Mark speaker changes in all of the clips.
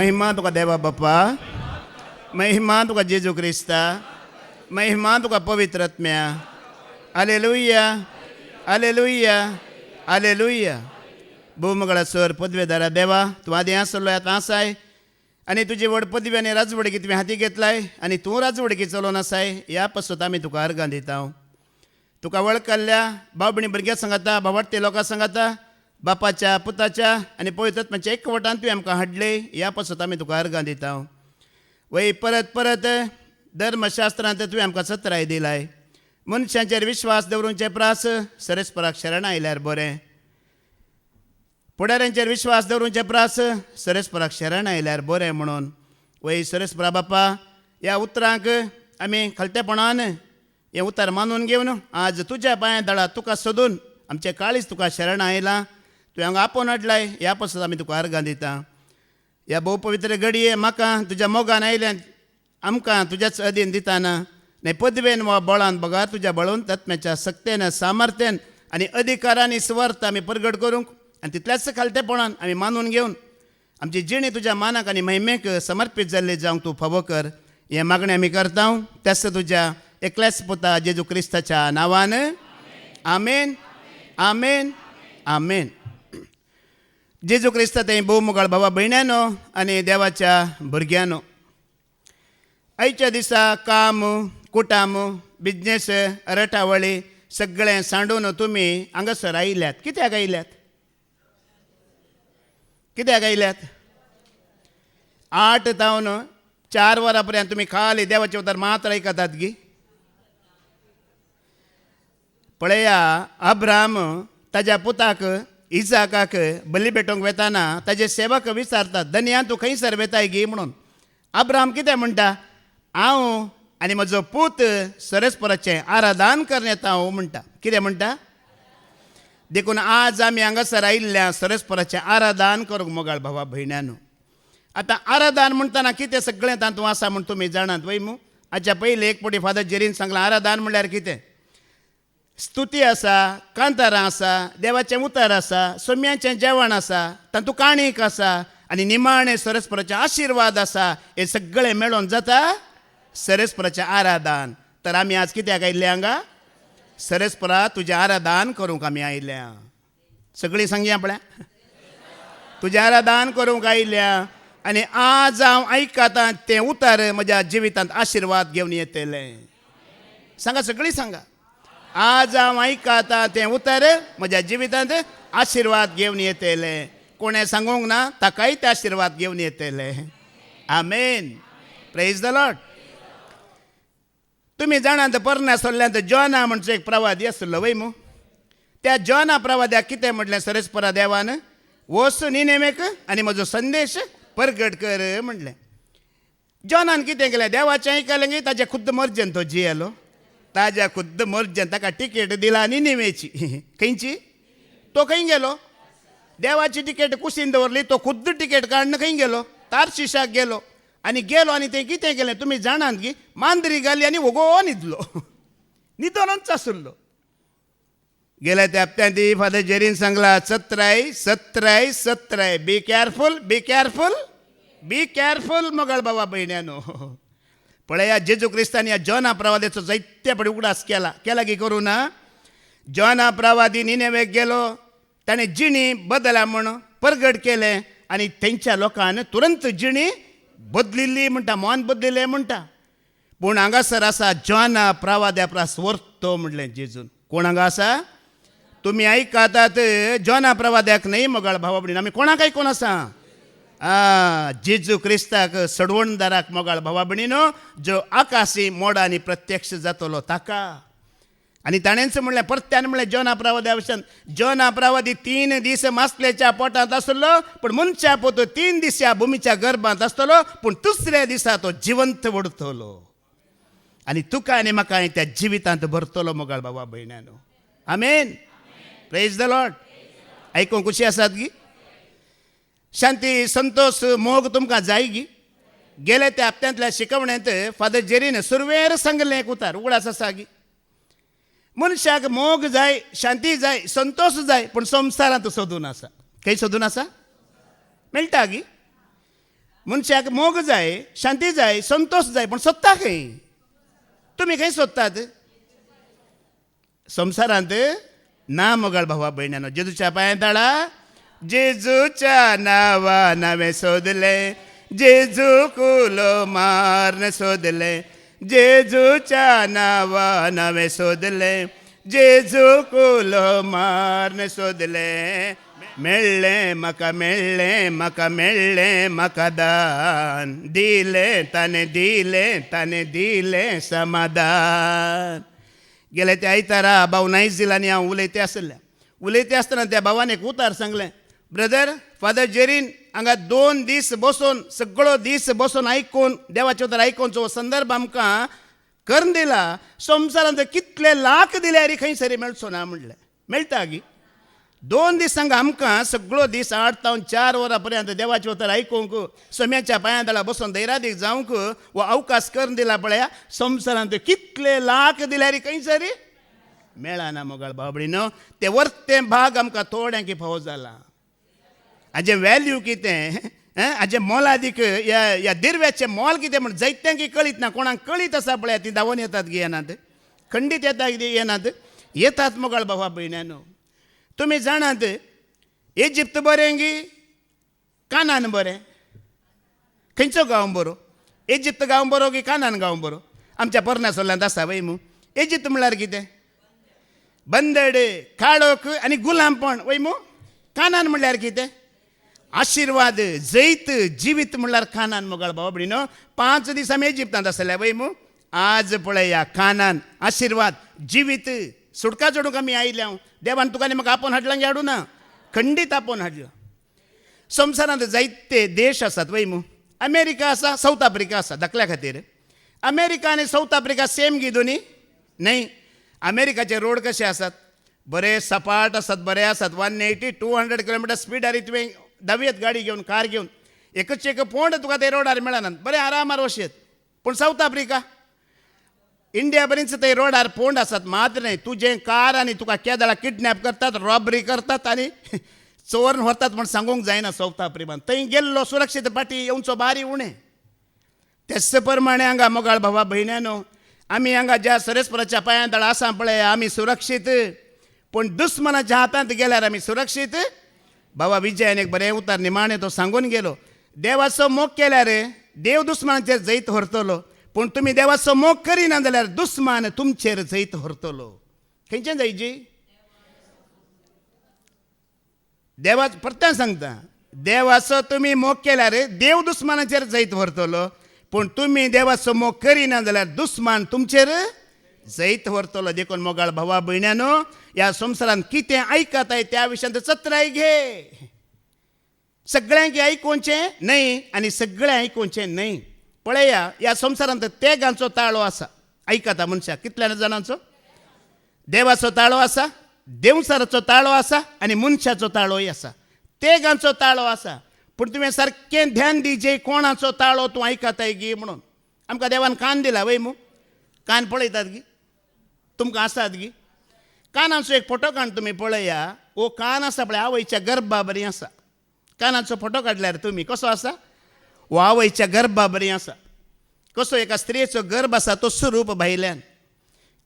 Speaker 1: महिमा तुका देवा बाप्पा, महिमा तुका जेजू क्रिस्ता, महिमा तुका पवित्र आत्म्या. हालेलुया, हालेलुया, हालेलुया. भूमगळा सर पदवेदारा देवा, तूं आदी आसलो आतां आसाय आनी तुजी व्हड पदवी आनी राजवडकी तुवें हाती घेतलाय आनी तूं राजवडकी चलोवन आसाय. ह्या पासून आमी तुका अर्गां दिता. तुका वळखल्या भाव भयणी भुरग्यां सांगाता, भावार्थी लोकां सांगाता, बापाच्या पुताच्या आनी पवित्र आत्म्याच्या एकवटान तुवें आमकां हाडले. ह्या पासून आमी तुका अर्गां दिता. वय परत परत धर्मशास्त्रांत तुवें आमकां सत्राय दिलाय. मनशांचेर विश्वास दवरूंचे प्रास सरस्पराक शरण आयल्यार बरें. फुडाऱ्यांचेर विश्वास दवरूंचे प्रास सरस्पराक शरण आयल्यार बरें म्हणून. वय सरस्परा बापा, ह्या उतरांक आमी खालतेपणान हें उतर मानून घेवन आज तुज्या पांया दळा तुका सोदून आमचें काळीज तुका शरण आयलां. तुवें हांगा आपोवन हाडलाय. ह्या पासून आमी तुका अर्गां दिता. ह्या भोव पवित्र घडये म्हाका तुज्या मोगान आयल्यान आमकां तुज्याच अधीन दिताना न्हय पदवेन वा बळान बगार तुज्या बळून तत्म्याच्या सक्तेन सामर्थ्यान आनी अधिकारांनी स्वर्थ आमी प्रगट करूंक आनी तितल्याच खालतेपणान आमी मानून घेवन आमची जिणी तुज्या मानाक आनी महिमेक समर्पीत जाल्ली जावंक तूं फावो कर. हें मागणें आमी करता त्याच तुज्या एकल्याच पुता जेजू क्रिस्ताच्या नांवान. आमेन, आमेन, आमेन. जेजू क्रिस्ता थंय भोव मोगाळ भावा भयण्यांनो आनी देवाच्या भुरग्यांनो, आयच्या दिसा काम, कुटाम, बिजनेस, रटावळी सगळें सांडून तुमी हांगासर आयल्यात. कित्याक आयल्यात? कित्याक आयल्यात? 8 तावन 4 वरां पर्यंत तुमी खाली देवाचे उतर मात्र आयकतात गी. पळया, अब्राम ताज्या पुताक इसाकाक बली भेटोवंक वेताना ताजे सेवक विचारतात, धन्या तूं खंयसर वेताय गी म्हणून. अब्राम कितें म्हणटा? हांव आनी म्हजो पूत सरस्पराचें आराधन करन येता हांव म्हणटा. कितें म्हणटा? देखून आज आमी हांगासर आयिल्ल्या सरस्पराचें आराधन करूंक मोगाळ भावा भयण्यांनो. आतां आराधन म्हणटना कितें सगळें तातूंत आसा म्हूण तुमी जाणात वय मू. हाच्या पयलीं एक पावटी फादर जेरीन सांगलां आराधन म्हणल्यार कितें. स्तुती आसा, कांतारां आसा, देवाचें उतर आसा, सोम्याचें जेवण आसा, तातूंत काणीक आसा आनी निमाणें सरस्पराचें आशिर्वाद आसा. हें सगळें मेळोन जाता सरस्पराचें आराधन. तर आमी आज कित्याक आयिल्ले हांगा? सरस्परा तुजें आराधन करूंक आमी आयल्या. सगळीं सांगया पळय, तुजें आराधन करूंक आयल्या. आनी आज हांव आयकतां तें उतर म्हज्या जिवितांत आशिर्वाद घेवन येतलें. सांगा, सगळीं सांगा. आज हांव आयकतां तें उतर म्हज्या जिवितांत आशिर्वाद घेवन येतलें. कोणें सांगूंक ना, ताकाय ते आशिर्वाद घेवन येतलें. आमेन, प्रेज द लॉर्ड. तुमी जाणात परण्या सोडल्यांत जॉना म्हणचो एक प्रवादी आसलो वय मू. त्या जॉना प्रवाद्याक कितें म्हटलें सरस्परा देवान? वच निनेवेक आनी म्हजो संदेश प्रगट कर म्हणलें. जॉनान कितें केलें? देवाचें आयकलें गे ताच्या खुद्द मर्जेन तो जियेलो. ताज्या खुद्द मर्जेन ताका टिकेट दिला निनेवेची. खंयची? तो खंय गेलो? देवाची टिकेट कुशीन दवरली, तो खुद्द टिकेट काडून खंय गेलो? तार्शिशाक गेलो. आनी तें कितें केलें तुमी जाणात की? मांद्री घाली आनी वगो न्हिदलो. न्हिदोनूच आसलो. गेल्या त्या हप्त्यांत फादर जेरीन सांगला, सत्राय सत्राय सत्राय. बी केअरफूल, बी केअरफूल, बी केअरफूल मोगाळ बाबा भयण्यांनो. पळया, जेजू क्रिस्तान ह्या जॉना प्रवाद्याचो जायते पडी उगडास केला की करूं ना. जॉना प्रवादी निनेवेक गेलो, ताणें जिणी बदला म्हूण प्रगट केलें आनी थंयच्या लोकांनी तुरंत जिणी बदलिल्ली म्हणटा, मन बदलिल्लें म्हणटा. पूण हांगासर आसा जॉना प्रवाद्या प्रास व्हरतो म्हणलें जेजून. कोण हांगा आसा? तुमी आयकतात जॉना प्रवाद्याक न्हय मोगाळ भावा भयणी, आमी कोणाक आयकून आसा? जेजू क्रिस्ताक सडवणदाराक मोगाळ भावा भयणीनो, जो आकाशी मोडांनी प्रत्यक्ष जातलो ताका. आनी ताणेंच म्हणलें, परत्यान म्हणलें जॉना प्रवाद्या भशेन, जॉना प्रवादी 3 दीस मासलेच्या पोटांत आसलो, पूण मनशा पोत 3 दीस ह्या भुमीच्या गर्भांत आसतलो, पूण दुसऱ्या दिसा तो जिवंत उडतलो आनी तुका आनी म्हाका त्या जिवितांत भरतलो मोगाळ बाबा भयण्यांनो. आमेन, प्रेज द लॉर्ड. आयकूंक खुशी आसात गी? शांती, संतोष, मोग तुमकां जाय गी? गेले त्या हप्त्यांतल्या शिकवण्यांत फादर जेरीन सुरवेर सांगलें एक उतार उगडास आसा गी. मनशाक मोग जाय, शांती जाय, संतोष जाय, पूण संवसारांत सोदून आसा. खंय सोदून आसा? मेळटा गी? मनशाक मोग जाय, शांती जाय, संतोष जाय, पण सोदता खंय? तुमी खंय सोदतात? संवसारांत ना मोगाळ भावा भयण्यानो. जेजूच्या पांयां ताळा. जेजूच्या नांवा नवें सोदले, जेजू कुलो मारन सोदले, जेजूच्या नांवा नवें सोदले, जेजू कुलो मारन सोदले. मेळ्ळें म्हाका, मेळ्ळें म्हाका, मेळ्ळें म्हाका दान, दिलें ताणें दिलें समाधान. गेले त्या आयतारा भाऊ नाईच दिला आनी हांव उलयते आसतना त्या भावान एक उतार सांगलें. ब्रदर, फादर जेरीन हांगा 2 दीस बसून, सगळो दीस बसून आयकून, देवाचें उतर आयकूनचो संदर्भ आमकां करून दिला. संवसारांत कितले लाख दिल्यार खंय सरी मेळचो ना म्हणलें. मेळटा गी 2 दीस हांगा आमकां सगळो दीस 8 तावन 4 वरां पर्यंत देवाचें उतर आयकूंक, सोम्याच्या पांयां तळा बसून दैरादीक जावंक हो अवकाश करून दिला पळया. संवसारांत कितले लाख दिल्यार खंय सरी मेळना मोगाळ बाबडीनो. ते वर्तें भाग आमकां थोड्यांकी फावो जाला. हाजें वॅल्यू कितें, हाजें मोलादीक, ह्या दिरव्याचें मोल कितें म्हण जायत्यांकी कळीत ना. कोणाक कळीत आसा पळय ती धांवून येतात गी, येनात? खंडीत येता कितें येनात? येतात मोगाळ भावा भयण्यानो. तुमी जाणात इजिप्त बरें गी कानान बरें? खंयचो गांव बरो? इजिप्त गांव बरो की कानान गांव बरो? आमच्या पर्नासोल्यांत आसा वय मू. इजिप्त म्हणल्यार कितें? बंदड, काळोख आनी गुलामपण वय मू. कानान म्हणल्यार कितें? आशिर्वाद, जैत, जिवीत म्हणल्यार कानान मोगाळ बाबडीनो. 5 दीस आमी इजिप्तांत आसल्या वय मू. आज पळया कानान आशिर्वाद, जिवीत, सुटका चडूंक आमी आयल्या. देवान तुका आनी म्हाका आपोवन हाडलां गे हाडूं ना? खंडीत आपोवन हाडला. संवसारांत जायते देश आसात वय मू. अमेरिका आसा, साऊथ आफ्रिका आसा. दाखल्या खातीर अमेरिका आनी साऊथ आफ्रिका सेम गी दोनी? न्हय. अमेरिकाचे रोड कशे आसात? बरे सपाट आसात, बरे आसात. 180 200 किलोमिटर स्पीडार तुवें धांवयत गाडी घेवन, कार घेवन. एकच एक पोंड तुका ते रोडार मेळनात. बरे आरामार वशेत. पूण साऊथ आफ्रिका, इंडिया बरींच ते रोडार पोंड आसात. मात न्हय. तुजें कार आनी तुका केदाळा किडनॅप करतात, रॉबरी करतात आनी चोरून व्हरतात म्हण सांगूंक जायना साऊथ आफ्रिकान. थंय गेल्लो सुरक्षीत फाटी येवचो बारी उणें. तेच प्रमाणे हांगा मोगाळ भावा भयण्यानो, आमी हांगा ज्या सरेस्पराच्या पांयां तळा आसा पळय, आमी सुरक्षीत. पूण दुस्मनाच्या हातांत गेल्यार आमी सुरक्षीत? बाबा विजयान एक बरें उतार निमाणें तो सांगून गेलो. देवाचो मोग केल्यार देव दुस्मनाचेर जैत व्हरतलो. पूण तुमी देवाचो मोग करिना जाल्यार दुस्मान तुमचेर जैत व्हरतलो. खंयचें जायची? देवा परत्यान सांगता, देवाचो तुमी मोग केल्यार देव दुस्मानाचेर जैत व्हरतलो. पूण तुमी देवाचो मोग करिना जाल्यार दुस्मान तुमचेर जैत व्हरतलो. देखून मोगाळ भावा भयण्यानो, ह्या संवसारांत कितें आयकताय त्या विशयांत चत्राय घे. सगळ्यांक आयकुचें न्हय आनी सगळें आयकुचें न्हय. पळया, ह्या संवसारांत तेगांचो ताळो आसा. आयकता मनशाक कितल्या जाणांचो? देवाचो ताळो आसा, देवसाराचो ताळो आसा आनी मनशाचो ताळोय आसा. तेगांचो ताळो आसा. पूण तुवें सारकें ध्यान दिजें कोणाचो ताळो तूं आयकताय गी म्हणून. आमकां देवान कान दिला वय मू. कान पळयतात गी? तुमकां आसात गी? कानाचो एक फोटो काण तुमी पळया. हो कान आसा पळय, आवयच्या गर्भा बरी आसा. कानाचो फोटो काडल्यार तुमी कसो आसा? हो आवयच्या गर्भा बरी आसा. कसो एका स्त्रीचो गर्भ आसा तसो रूप भायल्यान.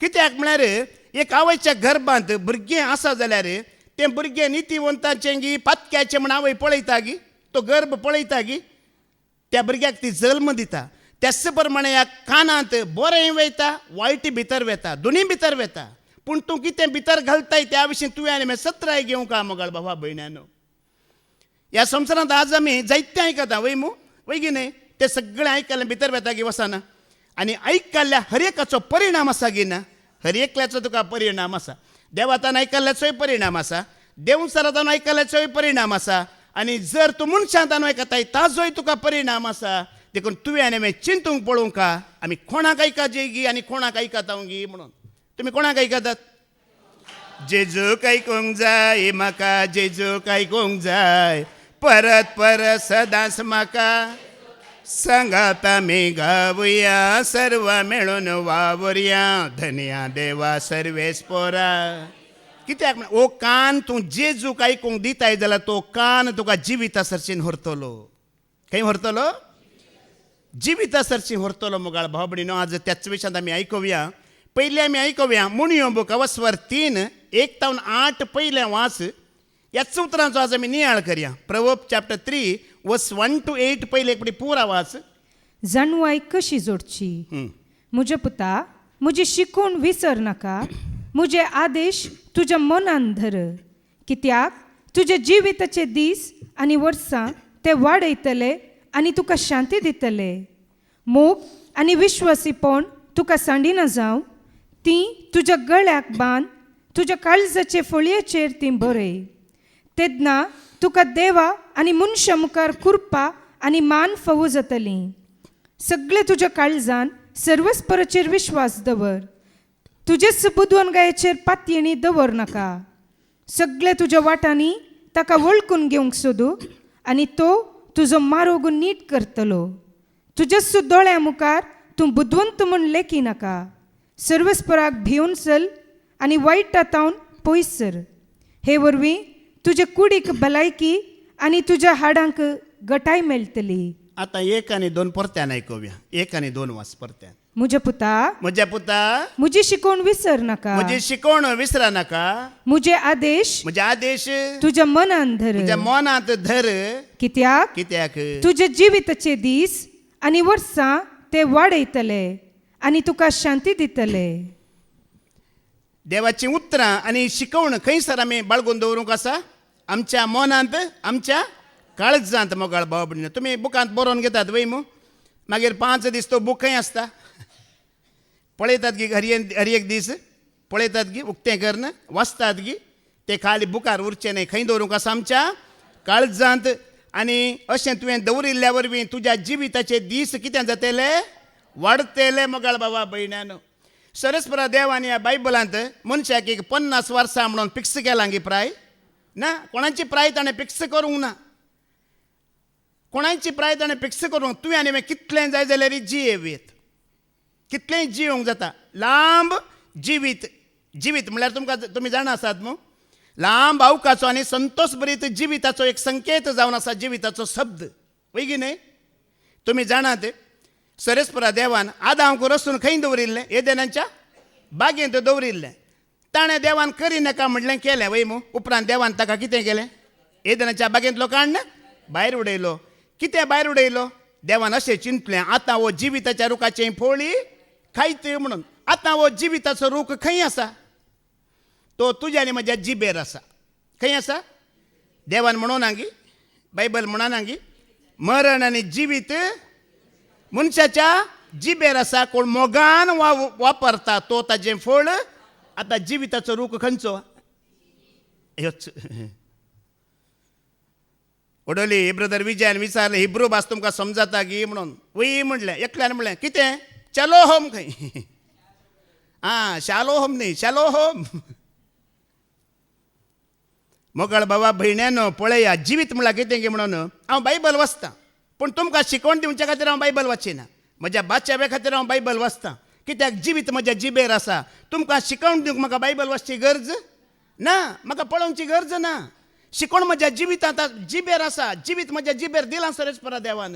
Speaker 1: कित्याक म्हळ्यार एक आवयच्या गर्भांत भुरगें आसा जाल्यार तें भुरगें नितीवंताचें गी, पातक्याचें म्हण आवय पळयता गी. तो गर्भ पळयता गी. त्या भुरग्याक ती जल्म दिता. त्याच प्रमाणे ह्या कानांत बरें वयता, वायट भितर वता, दोनी भितर वता. पूण तूं कितें भितर घालताय त्या विशीं तुवें आनी सत्राय घेवंक मोगाळ भावा भयण्यानो. ह्या संवसारांत आज आमी जायतें आयकता वय मू. वय गी न्हय? तें सगळें आयकल्लें भितर वता गी वचना. आनी आयकल्ल्या हर एकाचो परिणाम आसा गी ना? हर एकल्याचो तुका परिणाम आसा. देवातान आयकल्ल्याचोय परिणाम आसा, देवसारातान आयकल्ल्याचोय परिणाम आसा. आनी जर तूं मनशांतान आयकताय ताजोय तुका परिणाम आसा. देखून तुवें आनी हांवें चिंतूंक पळोवंक आमी कोणाक आयकाचें गी आनी कोणाक आयकता गी म्हणून. तुमी कोणाक आयकतात? जेजूक आयकूंक जाय म्हाका, जेजूक आयकूंक जाय. परत परत सदांच म्हाका सांगात आमी गावया, सर्व मेळून वावरया. धन्या देवा सर्वेस पोरा. कित्याक ओ कान तूं जेजूक आयकूंक दिताय जाल्यार तो कान तुका जिविता सरचेन व्हरतलो. खंय व्हरतलो? जिवितासरची व्हरतलो मुगाळ भाव भयणीनो. आज त्याच विशयात आमी आयकुया. पयलीं आमी आयकुया मुणयो बूक अवस्वर 3 1 ते 8 पयलें वाच. ह्याच उतरांचो आज आमी नियाळ करया. प्रवर्ब चॅप्टर 3 वर्स 1 to 8 पयले एक पुरा वाच.
Speaker 2: जाणवाय कशी जोडची. म्हजे पुता, म्हजी शिकवण विसर नाका. म्हजे आदेश तुज्या मनान धर. कित्याक तुजे जिविताचे दीस आनी वर्सां ते वाडयतले आनी तुका शांती दितले. मोग आनी विश्वासीपण तुका सांडिना जावं. ती तुज्या गळ्याक बांद. तुज्या काळजाचे फळयेचेर ती बरय. तेदना तुका देवा आनी मनशा मुखार कुरपा आनी मान फावो जातली. सगळे तुज्या काळजान सर्वस्पराचेर विश्वास दवर. तुजेच बुदवणगायेचेर पातयेणी दवर नाका. सगळे तुज्या वाटांनी ताका वळखून घेवंक सोदू आनी तो तुजो मार्ग नीट करतलो. तुज्याच दोळ्या मुखार तूं बुदवंत म्हूण लेखी नाका. सर्वस्पराक भिवन चल आनी वायटातावन पयस सर. हे वरवीं तुजे कुडीक भलायकी आनी तुज्या हाडांक गटाय मेळटली.
Speaker 1: आतां 1 आनी 2 परत्यान आयकुया. 1 आनी 2 वाच परत्यान.
Speaker 2: म्हज्या पुता,
Speaker 1: म्हज्या पुता,
Speaker 2: म्हजी शिकवण विसर नाका.
Speaker 1: म्हजी शिकवण विसरा नाका.
Speaker 2: म्हजे आदेश तुज्या मनान धर.
Speaker 1: तुज्या मनांत धर.
Speaker 2: कित्याक तुजे जिविताचे दीस आनी वर्सां ते वाडयतले आनी तुका शांती दितले.
Speaker 1: देवाची उतरां आनी शिकवण खंयसर आमी बाळगून दवरूंक आसा? आमच्या मनांत, आमच्या काळजांत. मोगाळ भाव भयणीनो, तुमी बुकांत बरोवन घेतात वय मू. मागीर 5 दीस तो बूक खंय आसता? पळयतात गी हर एक दीस पळयतात गी, उक्तें करना वाचतात गी. ते खाली बुकार उरचें न्हय. खंय दवरूंक आसा? आमच्या काळजांत. आनी अशें तुवें दवरिल्ल्या वरवीं तुज्या जिविताचे दीस कितें जातले? वाडतले. मोगाळ बाबा भयण्यानो, सरस्परा देवान ह्या बायबलांत मनशाक एक 50 वर्सां म्हणून फिक्स केलां गी प्राय ना. कोणाची प्राय ताणें फिक्स करूंक ना. कोणाची प्राय ताणें फिक्स करूंक. तुवें आनी हांवें कितलें जाय जाल्यार जियेवेत. कितलेंय जियोंक जाता. लांब जिवीत. जिवीत म्हळ्यार तुमी जाणा आसात न्हू, लांब अवकाचो आनी संतोश भरीत जिविताचो एक संकेत जावन आसा जिविताचो शब्द. वय गी न्हय? तुमी जाणात सरस्परा देवान आदामाक रचून खंय दवरिल्लें? एदेनाच्या बागेंत दवरिल्लें. ताणें देवान करिनाका म्हणलें केलें वय मू. उपरांत देवान ताका कितें केलें? एदेनाच्या बागेंतलो काडून भायर उडयलो. कितें भायर उडयलो? देवान अशें चिंतलें, आतां हो जिविताच्या रुखाचें फळी खायत म्हणून. आतां हो जिविताचो रूख खंय आसा? तो तुज्या आनी म्हज्या जिबेर आसा. खंय आसा? देवान म्हणूना गी, बायबल म्हणना गी, मरण आनी जिवीत मनशाच्या जिबेर आसा. कोण मोगान वापरता तो ताजें फळ. आतां जिविताचो रूख खंयचो? ह्योच. उडोली ब्रदर विजयान विचारलें, हिब्रू भास तुमकां समजता गी म्हणून. वय म्हणलें. एकल्यान म्हणलें कितें? चलो होम खंय? शालो होम न्ही, शालो होम. मोगाळ बाबा भयण्यानो पळया, जिवीत म्हळ्यार कितें गे म्हणून हांव बायबल वाचतां. पूण तुमकां शिकवण दिवच्या खातीर हांव बायबल वाचिना. म्हज्या बाच्यावे खातीर हांव बायबल वाचतां. कित्याक जिवीत म्हज्या जिबेर आसा. तुमकां शिकवण दिवंक म्हाका बायबल वाचची गरज ना. म्हाका पळोवची गरज ना. शिकवण म्हज्या जिवितांत जिबेर आसा. जिवीत म्हज्या जिबेर दिलां सरस्परा देवान.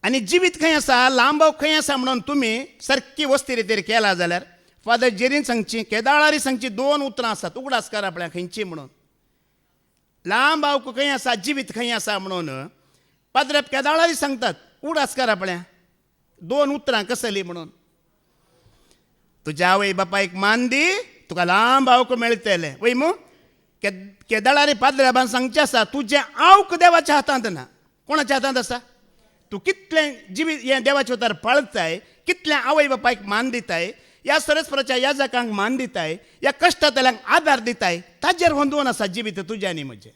Speaker 1: आनी जिवीत खंय आसा? लांब खंय आसा म्हणून तुमी सारकी वस्ती रितीर केला जाल्यार फादर जेरीन सांगची, केदाळारी सांगची 2 उतरां आसात. उगडास कर आपल्या खंयची म्हणून. लांब खंय आसा? जिवीत खंय आसा म्हणून पाद्र केदाळारी सांगतात. उगडास कर आपल्या 2 उतरां कसली म्हणून. तुज्या आवय बापायक मान दी, तुका लांब आवक मेळटलें. वय मू. केदाळारी पाद्र्याबान सांगचें आसा, तुजें आवक देवाच्या हातांत ना. कोणाच्या हातांत आसा? तूं कितलें जिवीत हें देवाच्या उतार पाळताय, कितलें आवय बापायक मान दिताय, ह्या सरस्पराच्या याजकांक मान दिताय, ह्या कश्टातल्यांक आदार दिताय, ताजेर होंदून आसा जिवीत तुजें आनी म्हजें.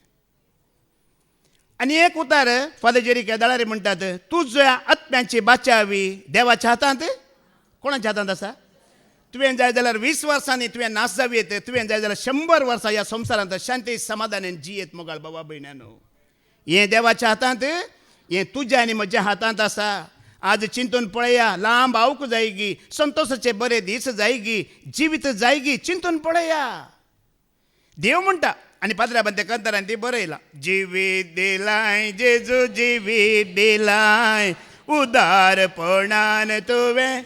Speaker 1: आनी एक उतार फादर जेरी केदाळारी म्हणटात, तुज्या आत्म्याची बाचावी देवाच्या हातांत. कोणाच्या हातांत आसा? तुवें जाय जाल्यार 20 वर्सांनी तुवें नास जावेत. तुवें जाय जाल्यार 100 वर्सां ह्या संवसारांत शांती समाधानान जियेत. मोगाळ बाबा भयण्यानो, हें देवाच्या हातांत, हें तुज्या आनी म्हज्या हातांत आसा. आज चिंतून पळया. लांब आवक जाय गी, संतोशाचे बरे दीस जाय गी, जिवीत जाय गी. चिंतून पळया. देव म्हणटा आणि पाद्रा बंद कंतरान ती बरयला जिवीत दिलाय जेजू जिवीत दिलाय उदारपणान तुवें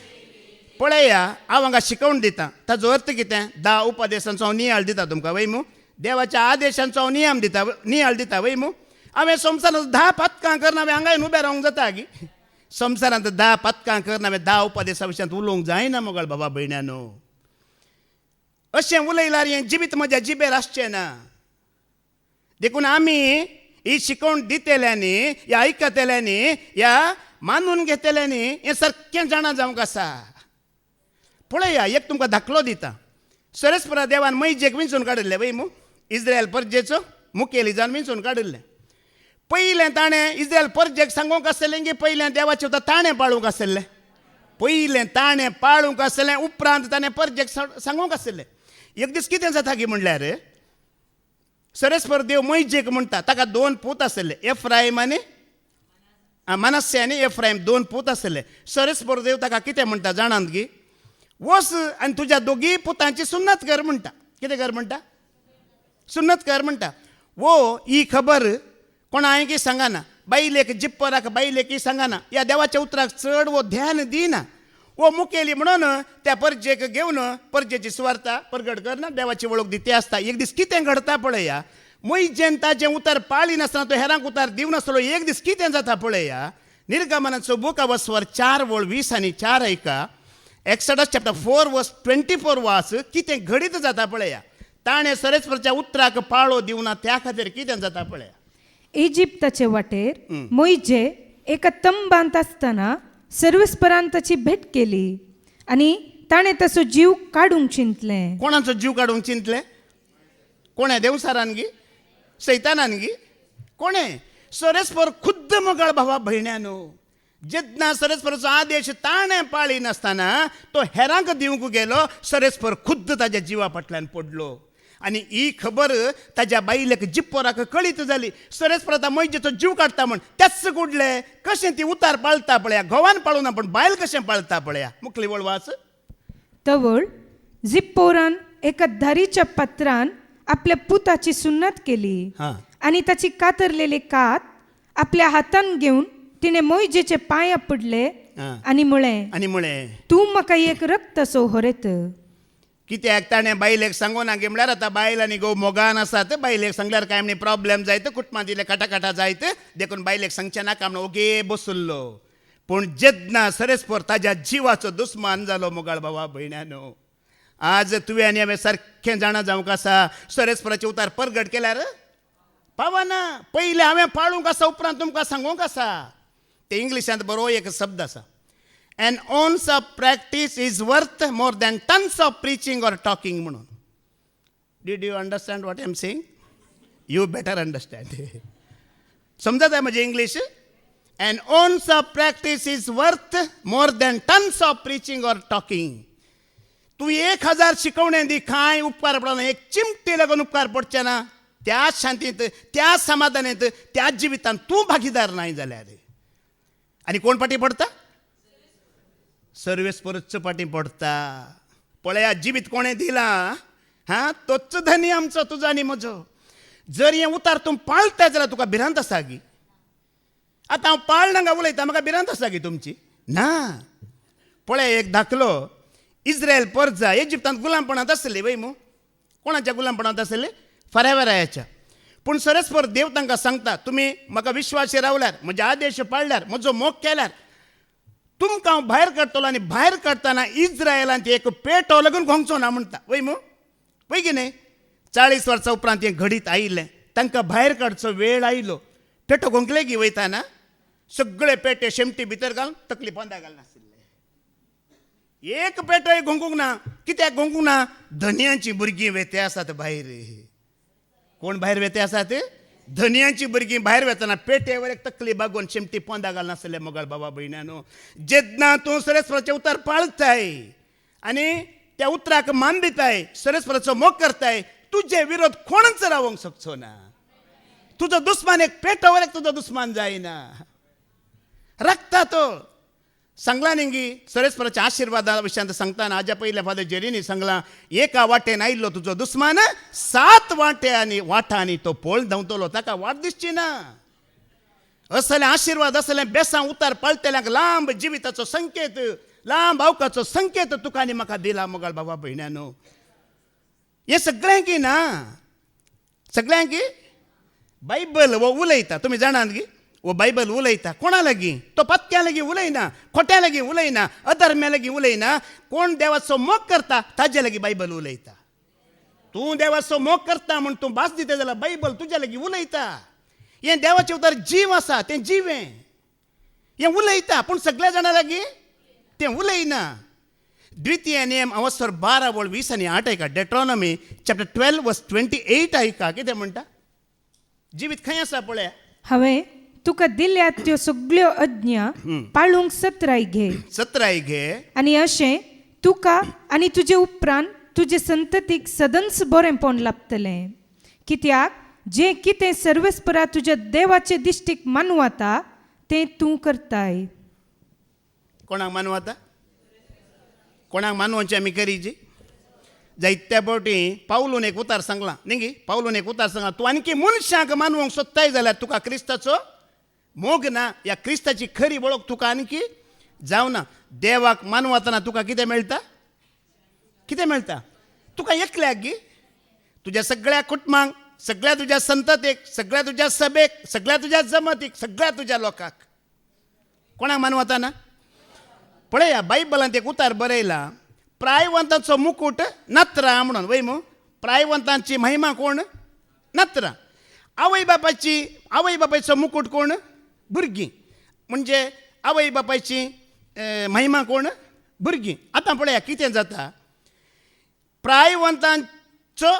Speaker 1: पळया हांव हांगा शिकवण दिता ताजो अर्थ कितें 10 उपदेशांचो हांव नियाळ दिता तुमकां वय मू देवाच्या आदेशांचो हांव नियाळ दिता वय मू हांवें संवसारांत 10 पथकां करना हांवें हांगाय उबें रावंक जाता गी संवसारांत 10 पथकां करना हांवें 10 उपदेशा विशयांत उलोवंक जायना मोगाळ बाबा भयण्यानो अशें उलयल्यार हें जिवीत म्हज्या जिबेर आसचें ना देखून आमी ही शिकवण दितेल्यांनी ह्या आयकतेल्यांनी ह्या मानून घेतल्यांनी हें सारकें जाणा जावंक आसा पळया एक तुमकां दाखलो दिता सरस्परा देवान मैजेक विंचून काडिल्लें वय मू इस्रायल परजेचो मुखेली जावन विंचून काडिल्लें पयलें ताणें इस्रायल परजेक सांगूंक आसलें की पयलें देवाचें ताणें पाळूंक आसलें पयलें ताणें पाळूंक आसलें उपरांत ताणें परजेक सांगूंक आसलें एक दीस कितें जाता की म्हणल्यार सरस्पर देव मैजेक म्हणटा ताका 2 पूत आसले एफ्राईम आनी मनस्से आनी एफ्राईम 2 पूत आसले सरस्पर देव ताका कितें म्हणटा जाणात की वस आनी तुज्या दोगी पुतांची सुन्नत कर म्हणटा कितें कर म्हणटा सुन्नत कर म्हणटा वो ही खबर कोणायकी सांगना बायलेक जिप्पराक बायलेकी सांगना ह्या देवाच्या उतराक चड वो ध्यान दिना वो मुखेली म्हणून त्या परजेक घेवन परजेची सुवार्ता प्रगट करना देवाची वळख दी ते आसता एक दीस कितें घडता पळया मैजेन ताचें उतर पाळी नासतना तो हेरांक उतर दिवनासलो एक दीस कितें जाता पळया निर्गमनाचो बूक ऑफ वर्स 4:20 आनी 4 ऐका एक्सोडस चॅप्टर 4:24 वाच कितें घडीत जाता पळया ताणें सरस्वरच्या उतराक पाळो दिवना त्या खातीर कितें जाता पळया
Speaker 2: इजिप्ताचे वाटेर मोइजे एका तंबांत आसतना सर्वेस्परान ताची भेट केली आनी ताणें ताचो जीव काडूंक चिंतलें
Speaker 1: कोणाचो जीव काडूंक चिंतलें कोणें देवसारान गी सैतानान गी कोणें सरस्पर खुद्द मोगाळ भावा भयण्यानो जेन्ना सरस्पराचो आदेश ताणें पाळी नासतना तो हेरांक दिवंक गेलो सरस्पर खुद्द ताच्या जिवा फाटल्यान पडलो आनी ही खबर ताच्या बायलेक जिप्पोराक कळीत जाली सरस्पर आतां मैजेचो जीव काडटा म्हण तेच कुडले कशें ती उतार पाळता पळया घोवान पाळूना पण बायल कशें पाळता पळया मुखली वळवाच
Speaker 2: तवळ जिप्पोरान एका धारीच्या पात्रान आपल्या पुताची सुन्नत केली आनी ताची कातरलेली कात आपल्या हातान घेवन तिने मोइजेचे पांयां पडले आनी म्हळें तूं म्हाका एक रक्त सोहरेत
Speaker 1: कित्याक ताणें बायलेक सांगून गे म्हळ्यार आतां बायल आनी घोव मोगान आसात बायलेक सांगल्यार कांय म्हणी प्रॉब्लेम जायत कुटुंबां दिले काटा जायत देखून बायलेक सांगचें नाका म्हण ओगे बसुल्लो पूण जेन्ना सरस्पर ताज्या जिवाचो दुस्मान जालो मोगाळ भावा भयण्यानो आज तुवें आनी हांवें सारकें जाणा जावंक आसा सरस्पराचे उतार प्रगट केल्यार पावना पयलें हांवें पाळूंक आसा उपरांत तुमकां सांगूंक आसा ते इंग्लिशांत बरो एक शब्द आसा An ounce of practice is worth more than tons of preaching or talking म्हणून Did you understand what I am saying? You better understand. समजत आहे म्हणजे English An ounce of practice is worth more than tons of preaching or talking. तू 1000 शिकवणे दी कांय उपकार पडना एक चिमटे लागून उपकार पडचे ना त्या शांतीत त्या समाधानात त्या जिवितांत तूं भागीदार नाही जाल्यार आनी कोण पाटी पडता सर्वेस्परच पाटी पडता पळया जिवीत कोणें दिलां तोच धनी आमचो तुजो आनी म्हजो जर हें उतार तूं पाळटा जाल्यार तुका भिरांत आसा गी आतां हांव पाळनाका उलयता म्हाका भिरांत आसा गी तुमची ना पळय एक दाखलो इस्रायल परजा इजिप्तांत गुलामपणांत आसली वय मू कोणाच्या गुलामपणांत आसले फरावरायाच्या पूण सरस्पर देव तांकां सांगता तुमी म्हाका विश्वासी रावल्यार म्हजे आदेश पाळल्यार म्हजो मोग केल्यार तुमकां हांव भायर काडटलो आनी भायर काडटना इस्रायलांत एक पेटो लागून घोंगचो ना म्हणटा वय मू वय की न्ही 40 वर्सां उपरांत हें घडीत आयिल्लें तांकां भायर काडचो वेळ आयलो पेटो घोंकले गी वयताना सगळे पेटे शेमटी भितर घालून तकली पोंदा घालना आशिल्ले एक पेटोय घोंकूंक ना कित्याक घोंकूंक ना धनयांची भुरगीं वेते आसात भायर कोण भायर वेते आसात धनयांची भुरगीं भायर वेतना पेटेवर एक तकली बागोवन शेमटी पोंदा घालनासले मोगाळ बाबा भयण्यानो जेन्ना तूं सरस्वराचें उतार पाळताय आनी त्या उतराक मान दिताय सरस्वराचो मोग करताय तुजे विरोध कोणच रावंक शकचो ना तुजो दुस्मान एक पेटोवर एक तुजो दुस्मान जायना रक्ता तो सांगला निंगी सरेस्पराच्या आशीर्वादा विशयांत सांगताना आजा पयल्या फादर जेरीनी सांगला एका वाटेन आयिल्लो तुजो दुस्मान 7 वाट्यांनी वाटांनी तो पळोवन धांवतलो ताका वाट दिसची ना. असले आशीर्वाद असले बेसां उतार पळटल्यांक लांब जिविताचो संकेत लांब अवकाचो संकेत तुका आनी म्हाका दिला मोगाळ बाबा भयण्यानो. हे सगळ्यांक ना सगळ्यांक बायबल वो उलयता तुमी जाणात गी वो बायबल उलयता कोणा लागीं तो पत्त्या लागीं उलयना खोट्या लागीं उलयना अधर्म्या लागीं उलयना. कोण देवाचो मोग करता ताजे लागीं बायबल उलयता. तूं देवाचो मोग करता म्हूण तूं भास दिता जाल्यार बायबल तुज्या लागीं उलयता. हें देवाचें उतर जीव आसा तें जिवें हें उलयता पूण सगळ्या जाणां लागीं तें उलयना. द्वितीय नियम अवसर 12:20 ऐका. डेट्रॉनॉमी चॅप्टर 12:28 ऐका कितें म्हणटा. जिवीत खंय आसा पळया.
Speaker 2: हांवें तुका दिल्यात त्यो सगळ्यो आज्ञा पाळूंक सत्राय घे.
Speaker 1: सत्राय घे
Speaker 2: आनी अशें तुका आनी तुजे उपरांत तुजे संततीक सदंच बरेंपण लाभतलें. कित्याक जें कितें सर्वेस्परा तुज्या देवाचे दिश्टीक मानवता तें तूं करताय.
Speaker 1: कोणाक मानवता कोणाक मानवचें आमी करीची. जायत्या फावटी पावलून एक उतार सांगला न्ही पावलून एक उतार सांगला तूं आनीक मनशांक मानवंक सोदताय जाल्यार तुका क्रिस्ताचो मोग ना. ह्या क्रिस्ताची खरी वळख तुका आनीक जावना. देवाक मानवतना तुका कितें मेळटा कितें मेळटा. तुका एकल्याक गी तुज्या सगळ्या कुटुंबांक सगळ्या तुज्या संततेक सगळ्या तुज्या सभेक सगळ्या तुज्या जमतीक सगळ्या तुज्या लोकांक कोणाक मानवतना. पळया बायबलांत एक उतार बरयला प्रायवंतांचो मुकुट नत्रा म्हणून वय मू प्रायवंतांची महिमा कोण नत्रा. आवय बापायचो मुकुट कोण भुरगीं म्हणजे आवय बापायची महिमा कोण भुरगीं. आतां पळया कितें जाता. प्रायवंतांचो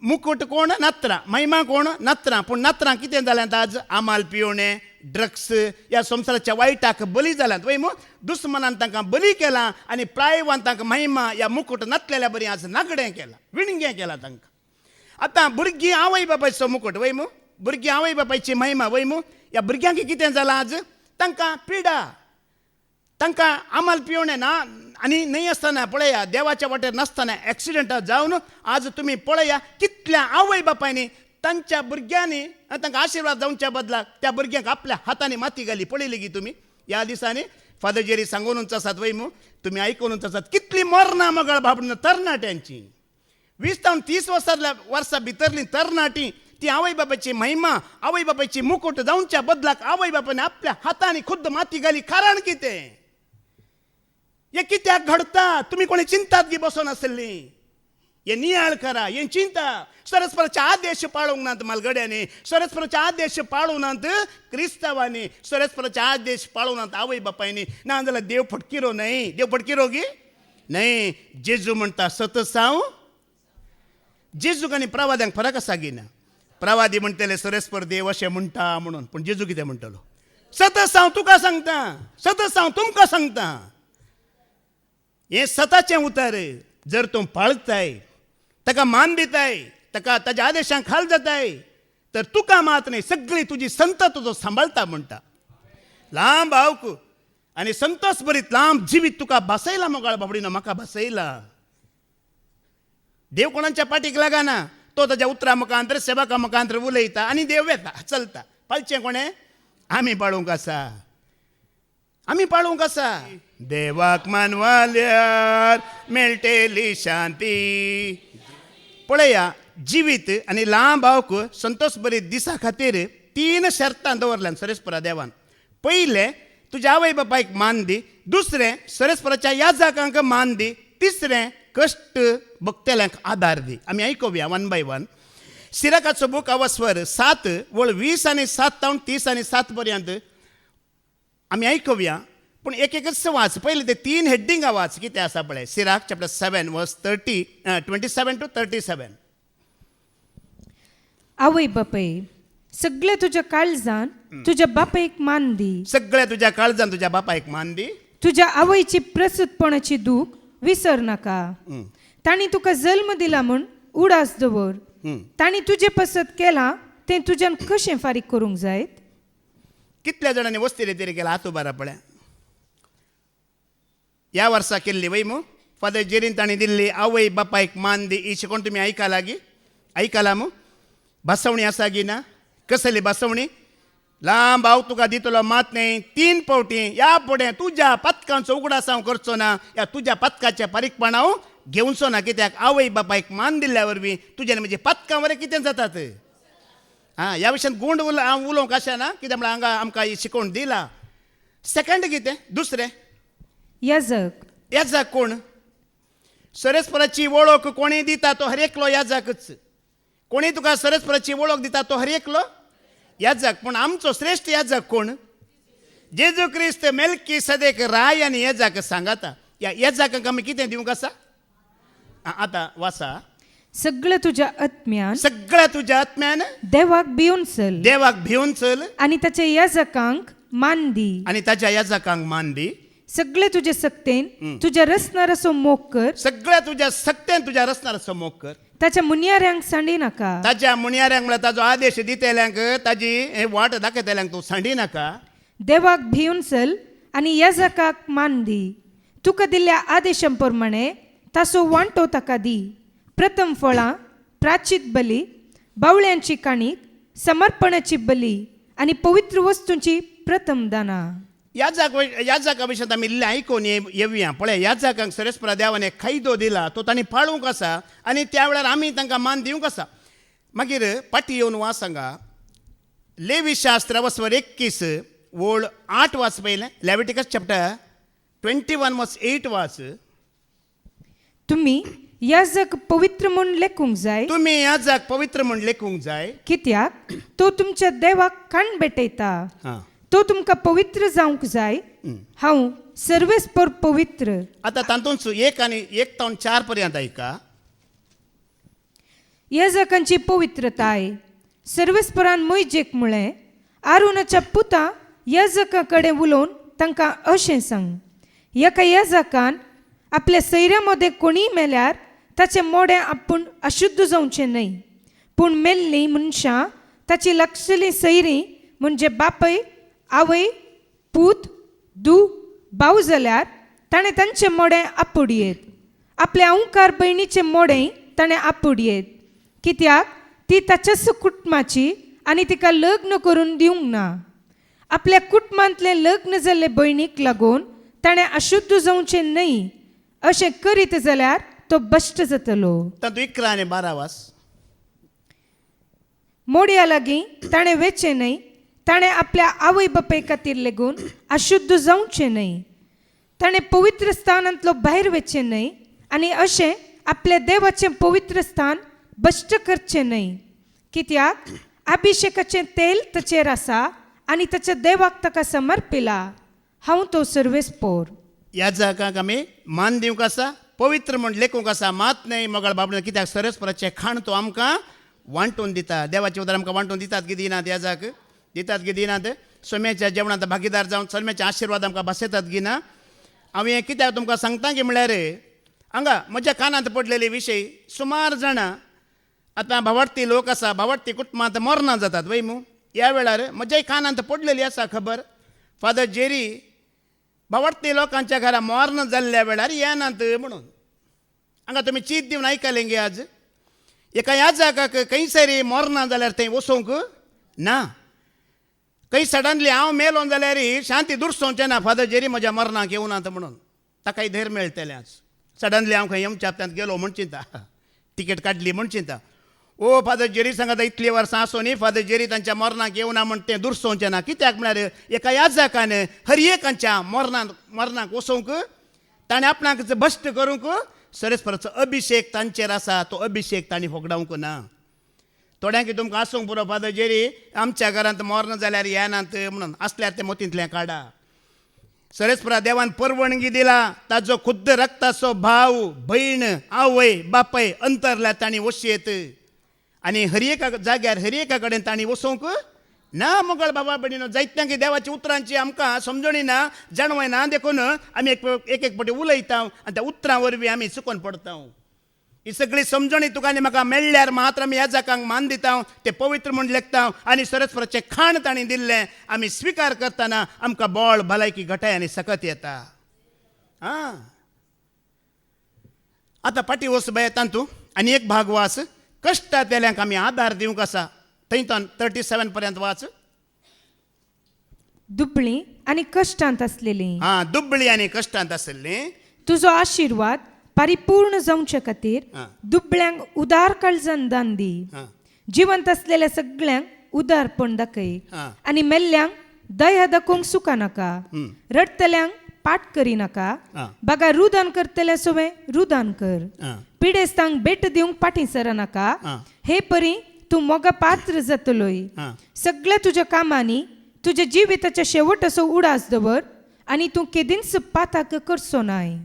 Speaker 1: मुकुट कोण नत्रा महिमा कोण नत्रा. पूण नत्रां कितें जाल्यात आज आमाल पिवणे ड्रग्स ह्या संवसाराच्या वायटाक बली जाल्यात वय मू. दुस्मनान तांकां बली केला आनी प्रायवंतांक महिमा ह्या मुकुट नतलेल्या बरी आज नागडें केलां विणगें केलां तांकां. आतां भुरगीं आवय बापायचो मुकुट वय मू भुरगीं आवय बापायची महिमा वय मू. ह्या भुरग्यांक कितें जालां आज तांकां पिडा तांकां आमाल पिवणे ना आनी न्हय आसतना पळया देवाच्या वाटेर नासतना एक्सिडेंटां जावन आज तुमी पळया कितल्या आवय बापायनी तांच्या भुरग्यांनी तांकां आशिर्वाद जावच्या बदलाक त्या भुरग्यांक आपल्या हातांनी माती घाली पळयली गी तुमी. ह्या दिसांनी फादर जेरी सांगूनच आसात वय मू तुमी आयकूनच आसात कितली मरणां मोगाळ भाबड तरणाट्यांची 20 ते 30 वर्सां भितरलीं तरणाटीं ती आवय बापायची महिमा आवय बापायची मुकुट जावच्या बदलाक आवय बापायनी आपल्या हातांनी खुद्द माती घाली. कारण कितें हे कित्याक घडता. तुमी कोणी चिंतात गी बसून आसली. हे नियाळ करा हे चिंता. सरस्पराचे आदेश पाळूंक नात मालगड्यांनी सरस्पराचे आदेश पाळूनात क्रिस्तांवांनी सरस्पराचे आदेश पाळूनात आवय बापायनी. ना जाल्यार देव फटकिरो न्हय देव फटकिरो गी न्हय. जेजू म्हणटा सतसांव जेजूक आनी प्रवाद्यांक फरक आसा गी ना. प्रवादी म्हणटले सरस्पर देव अशें म्हणटा म्हणून पूण जेजू कितें म्हणटलो सतसांव तुका सांगता सतसांव तुमकां सांगता. हें सताचें उतर जर तूं पाळताय ताका मान दिताय ताका ताज्या आदेशांक खाल जाताय तर तुका मात न्हय सगळी तुजी संतत तो सांबाळटा म्हणटा. लांब आवक आनी संतोश भरीत लांब जिवीत तुका बसयला मोगाळ बाबडीनो म्हाका बसयला. देव कोणाच्या पाठीक लागना. तो ताज्या उतरा मुखांतर सेवका मुखांतर उलयता आनी देव येता चलता. पाळचें कोणें आमी पाळूंक आसा आमी पाळूंक आसा. देवाक मानवाल्यार मेळटली शांती. पळया जिवीत आनी लांब आवक संतोश बरीत दिसा खातीर 3 शर्तां दवरल्यान सरस्परा देवान. पयलें तुज्या आवय बापायक मान दी. दुसरें सरस्पराच्या याजकांक मान दी. तिसरें कश्ट भोगतेल्यांक आदार दी. आमी आयकुया 1 by 1. सिराकाचो बूक अवस्वर 7:20 आनी 7 ते 30 आनी 7 पर्यंत आमी आयकुया. पूण एक वाच पयलीं ते 3 हेडिंगां वाच कितें आसा पळय. सिराक चॅप्टर 7 वर्स 27 to 37.
Speaker 2: आवय बापाय सगळे तुज्या काळजान तुज्या बापायक मान दी.
Speaker 1: सगळ्या तुज्या काळजान तुज्या बापायक मान दी.
Speaker 2: तुज्या आवयची प्रसूतपणाची दूख विसर नाका. ताणी तुका जल्म दिला म्हूण उडास दवर. ताणी तुजे पसत केला तें तुज्यान कशें फारीक करूंक जायत.
Speaker 1: कितल्या जाणांनी वस्ती रितीर केला हात उबारा पळय. ह्या वर्सा केल्ली वय मू फादर जेरीन ताणी दिल्ली आवय बापायक मान दी ही शिकोवन तुमी आयकला मू बसवणी आसा गी ना कसली बसवणी लांब हांव तुका दितलो मात नाही 3 पावटी ह्या फुडें तुज्या पथकांचो उगडास हांव करचो ना या तुज्या पथकाचे पारीकपण हांव घेवचो ना कित्याक आवय बापायक मान दिल्ल्या वरवीं तुज्यान म्हणजे पथकां वरें कितें जातात ह्या विशयान गुंड हांव उलोवंक आशा ना कित्याक म्हळ्यार हांगा आमकां ही शिकोवण दिला सेकंड कितें दुसरें याजक कोण सरस्पराची वळख कोणी दिता तो हर एकलो याजकच कोणी तुका सरस्पराची वळख दिता तो हर एकलो याजक पूण आमचो श्रेष्ठ याजक कोण जेजू क्रिस्त मेल्की सदेक राय आनी याजक सांगाता या याजकांक आमी कितें दिवंक आसा आतां वाचा
Speaker 2: सगळं तुझ्या आत्म्यान देवाक
Speaker 1: भिवन चल
Speaker 2: आणि त्याच्या याजकांक मान दी सगळे तुझे सक्तेन तुझ्या रसनाराचो मोग कर
Speaker 1: सगळ्या तुझ्या सक्तेन तुझ्या रसनाराचो मोग कर
Speaker 2: ताच्या मुनियाऱ्यांक सांडी नाका
Speaker 1: ताच्या मुनियाऱ्यांक म्हळ्यार ताजो आदेश दितेल्यांक ताजी हे वाट दाखयतेल्यांक तूं सांडी नाका
Speaker 2: देवाक भिवन चल आनी याजकाक मान दी तुका दिल्ल्या आदेशां प्रमाणे ताचो वांटो ताका दी प्रथम फळां प्राचित बली बावळ्यांची काणीक समर्पणाची बली आनी पवित्र वस्तूंची प्रथम दाना
Speaker 1: याजका विशयात आमी इल्लें आयकून येवया पळय याजकांक सरस्परा देवान एक कायदो दिला तो तांणी पाळूंक आसा आनी त्या वेळार आमी तांकां मान दिवंक आसा मागीर पाटी येवन वाच हांगा लेवी शास्त्र वसवर 21 वोळ 8 वाच पयलें लेविटिकस चॅप्टर 21 वर्स 8 वाच
Speaker 2: तुम्ही याजक पवित्र म्हूण लेखूंक जाय कित्याक तो तुमच्या देवाक खाण भेटयता तो तुमकां पवित्र जावंक जाय हांव सर्वेस्पर पवित्र
Speaker 1: आतां तातूंत 1 आनी 1 ते 4 पर्यंत आयका
Speaker 2: याजकांची पवित्रताय सर्वेस्परान मोइजेक म्हळें आरोनाच्या पुता याजका कडेन उलोवन तांकां अशें सांग एका याजकान आपल्या सैऱ्यामध्ये कोणी मेल्यार ताचें मोडें आपूण अशुद्ध जावचें न्हय पूण मेल्लीं मनशां ताची लागशिल्लीं सैरीं म्हणजे बापय आवय पूत भाव जाल्यार ताणें तांचें मोडें आपुडयेत आपल्या अंकार भयणीचें मोडें ताणें आपुडयेत कित्याक ती ताच्याच कुटुंबाची आनी तिका लग्न करून दिवंक ना आपल्या कुटुंबांतले लग्न जाल्ले भयणीक लागून ताणें अशुद्ध जावचें न्हय अशें करीत जाल्यार तो भ्रश्ट जातलो
Speaker 1: 11 आनी 12 वास
Speaker 2: मोडया लागीं ताणें वेचें न्हय ताणें आपल्या आवय बापाय खातीर लेगून अशुद्ध जावचें न्हय ताणें पवित्र स्थानांतलो भायर वेचें न्हय आनी अशें आपल्या देवाचें पवित्र स्थान भ्रश्ट करचें न्हय कित्याक अभिशेकाचें तेल ताचेर आसा आनी ताच्या देवाक ताका समर्पिला हांव तो सर्वेस्पोर
Speaker 1: याजकांक आमी मान दिवंक आसा पवित्र म्हूण लेखूंक आसा मात न्हय मोगळ बाबडे कित्याक सरस्पराचें खाण तो आमकां वांटून दिता देवाचे उदार आमकां वांटून दितात की दिनात याजक दितात की दिनात सोम्याच्या जेवणांत भागीदार जावन सोम्याचे आशिर्वाद आमकां बसयतात की ना हांव हें कित्याक तुमकां सांगता की म्हळ्यार हांगा म्हज्या कानांत पडलेले विशय सुमार जाणां आतां भावार्थी लोक आसा भावार्थी कुटुंबांत मरणां जातात वय मू ह्या वेळार म्हज्याय कानांत पडलेली आसा खबर फादर जेरी भावार्थी लोकांच्या घरा मरण जाल्ल्या वेळार येनात म्हणून हांगा तुमी चीत दिवन आयकलें गे आज एका याजकाक खंयसरी मरणां जाल्यार थंय वचोंक ना खंय सडनली हांव मेलो जाल्यार शांती दुरसोवचें ना फादर जेरी म्हज्या मरणाक येवनात म्हणून ताकाय धैर्य मेळटलें आज सडनली हांव खंय एमच्या हप्त्यांत गेलो म्हण चिंता तिकेट काडली म्हण चिंता ओ फादर जेरी सांगात इतली वर्सां आसूं न्ही फादर जेरी तांच्या मरणाक येवना म्हण तें दुरसोवचें ना कित्याक म्हळ्यार एका याजकान हर एकांच्या मरणाक वचोवंक ताणें आपणाक भश्ट करूंक सरस्पराचो अभिशेक तांचेर आसा तो अभिशेक तांणी फोगडावंक ना थोड्यांक तुमकां आसूंक पुरो फादर जेरी आमच्या घरांत मरण जाल्यार येनात म्हणून असल्यार तें मोतींतलें काडा सरस्परा देवान परवणगी दिला ताजो खुद्द रक्ताचो भाव भयण आवय बापय अंतरल्या तांणी वशयेत आनी हर एका जाग्यार हर एका कडेन तांणी वचोवंक ना मोगळ बाबा भयणीनो जायत्यांक देवाच्या उतरांची आमकां समजणी ना जाणवय ना देखून आमी एक पाटी उलयता आनी त्या उतरां वरवीं आमी चुकोन पडटा ही सगळी समजणी तुका आनी म्हाका मेळ्ळ्यार मात्र आमी याजकांक मान दिता ते पवित्र म्हूण लेखता आनी सरस्वराचें खाण तांणी दिल्लें आमी स्विकार करतना आमकां बळ भलायकी घटाय आनी सकत येता हां आता पाठी वस बाय तांतू आणि एक भाग वाच कष्टांतल्यांक आमी आदार दिवंक आसा थंयच्यान 37 पर्यंत वाच.
Speaker 2: दुबळी आणि कष्टांत असलेली
Speaker 1: हां दुबळी आनी कश्टांत आसली
Speaker 2: तुझो आशीर्वाद परिपूर्ण जावचे खातीर
Speaker 1: हां.
Speaker 2: दुबळ्यांक उदार काळजान दान दी.
Speaker 1: हां
Speaker 2: जिवंत असलेल्या सगळ्यांक उदारपण दाखय
Speaker 1: हां.
Speaker 2: आणि मेल्ल्यांक दया दाखोवंक सुका नाका.
Speaker 1: हं.
Speaker 2: रडतल्यांक पाठ करी नाका.
Speaker 1: हां.
Speaker 2: बागा रुदान करतल्या सोवे रुदान कर.
Speaker 1: हां.
Speaker 2: पिडेस्तांक भेट दिवंक पाठी सर नाका.
Speaker 1: हां.
Speaker 2: हे परी तूं मोगा पात्र जातलोय.
Speaker 1: हां.
Speaker 2: सगळ्या तुझ्या कामांनी तुझ्या जिविताच्या शेवट असो उडास दवर आणि तूं केदींच पाताक करचो नाय.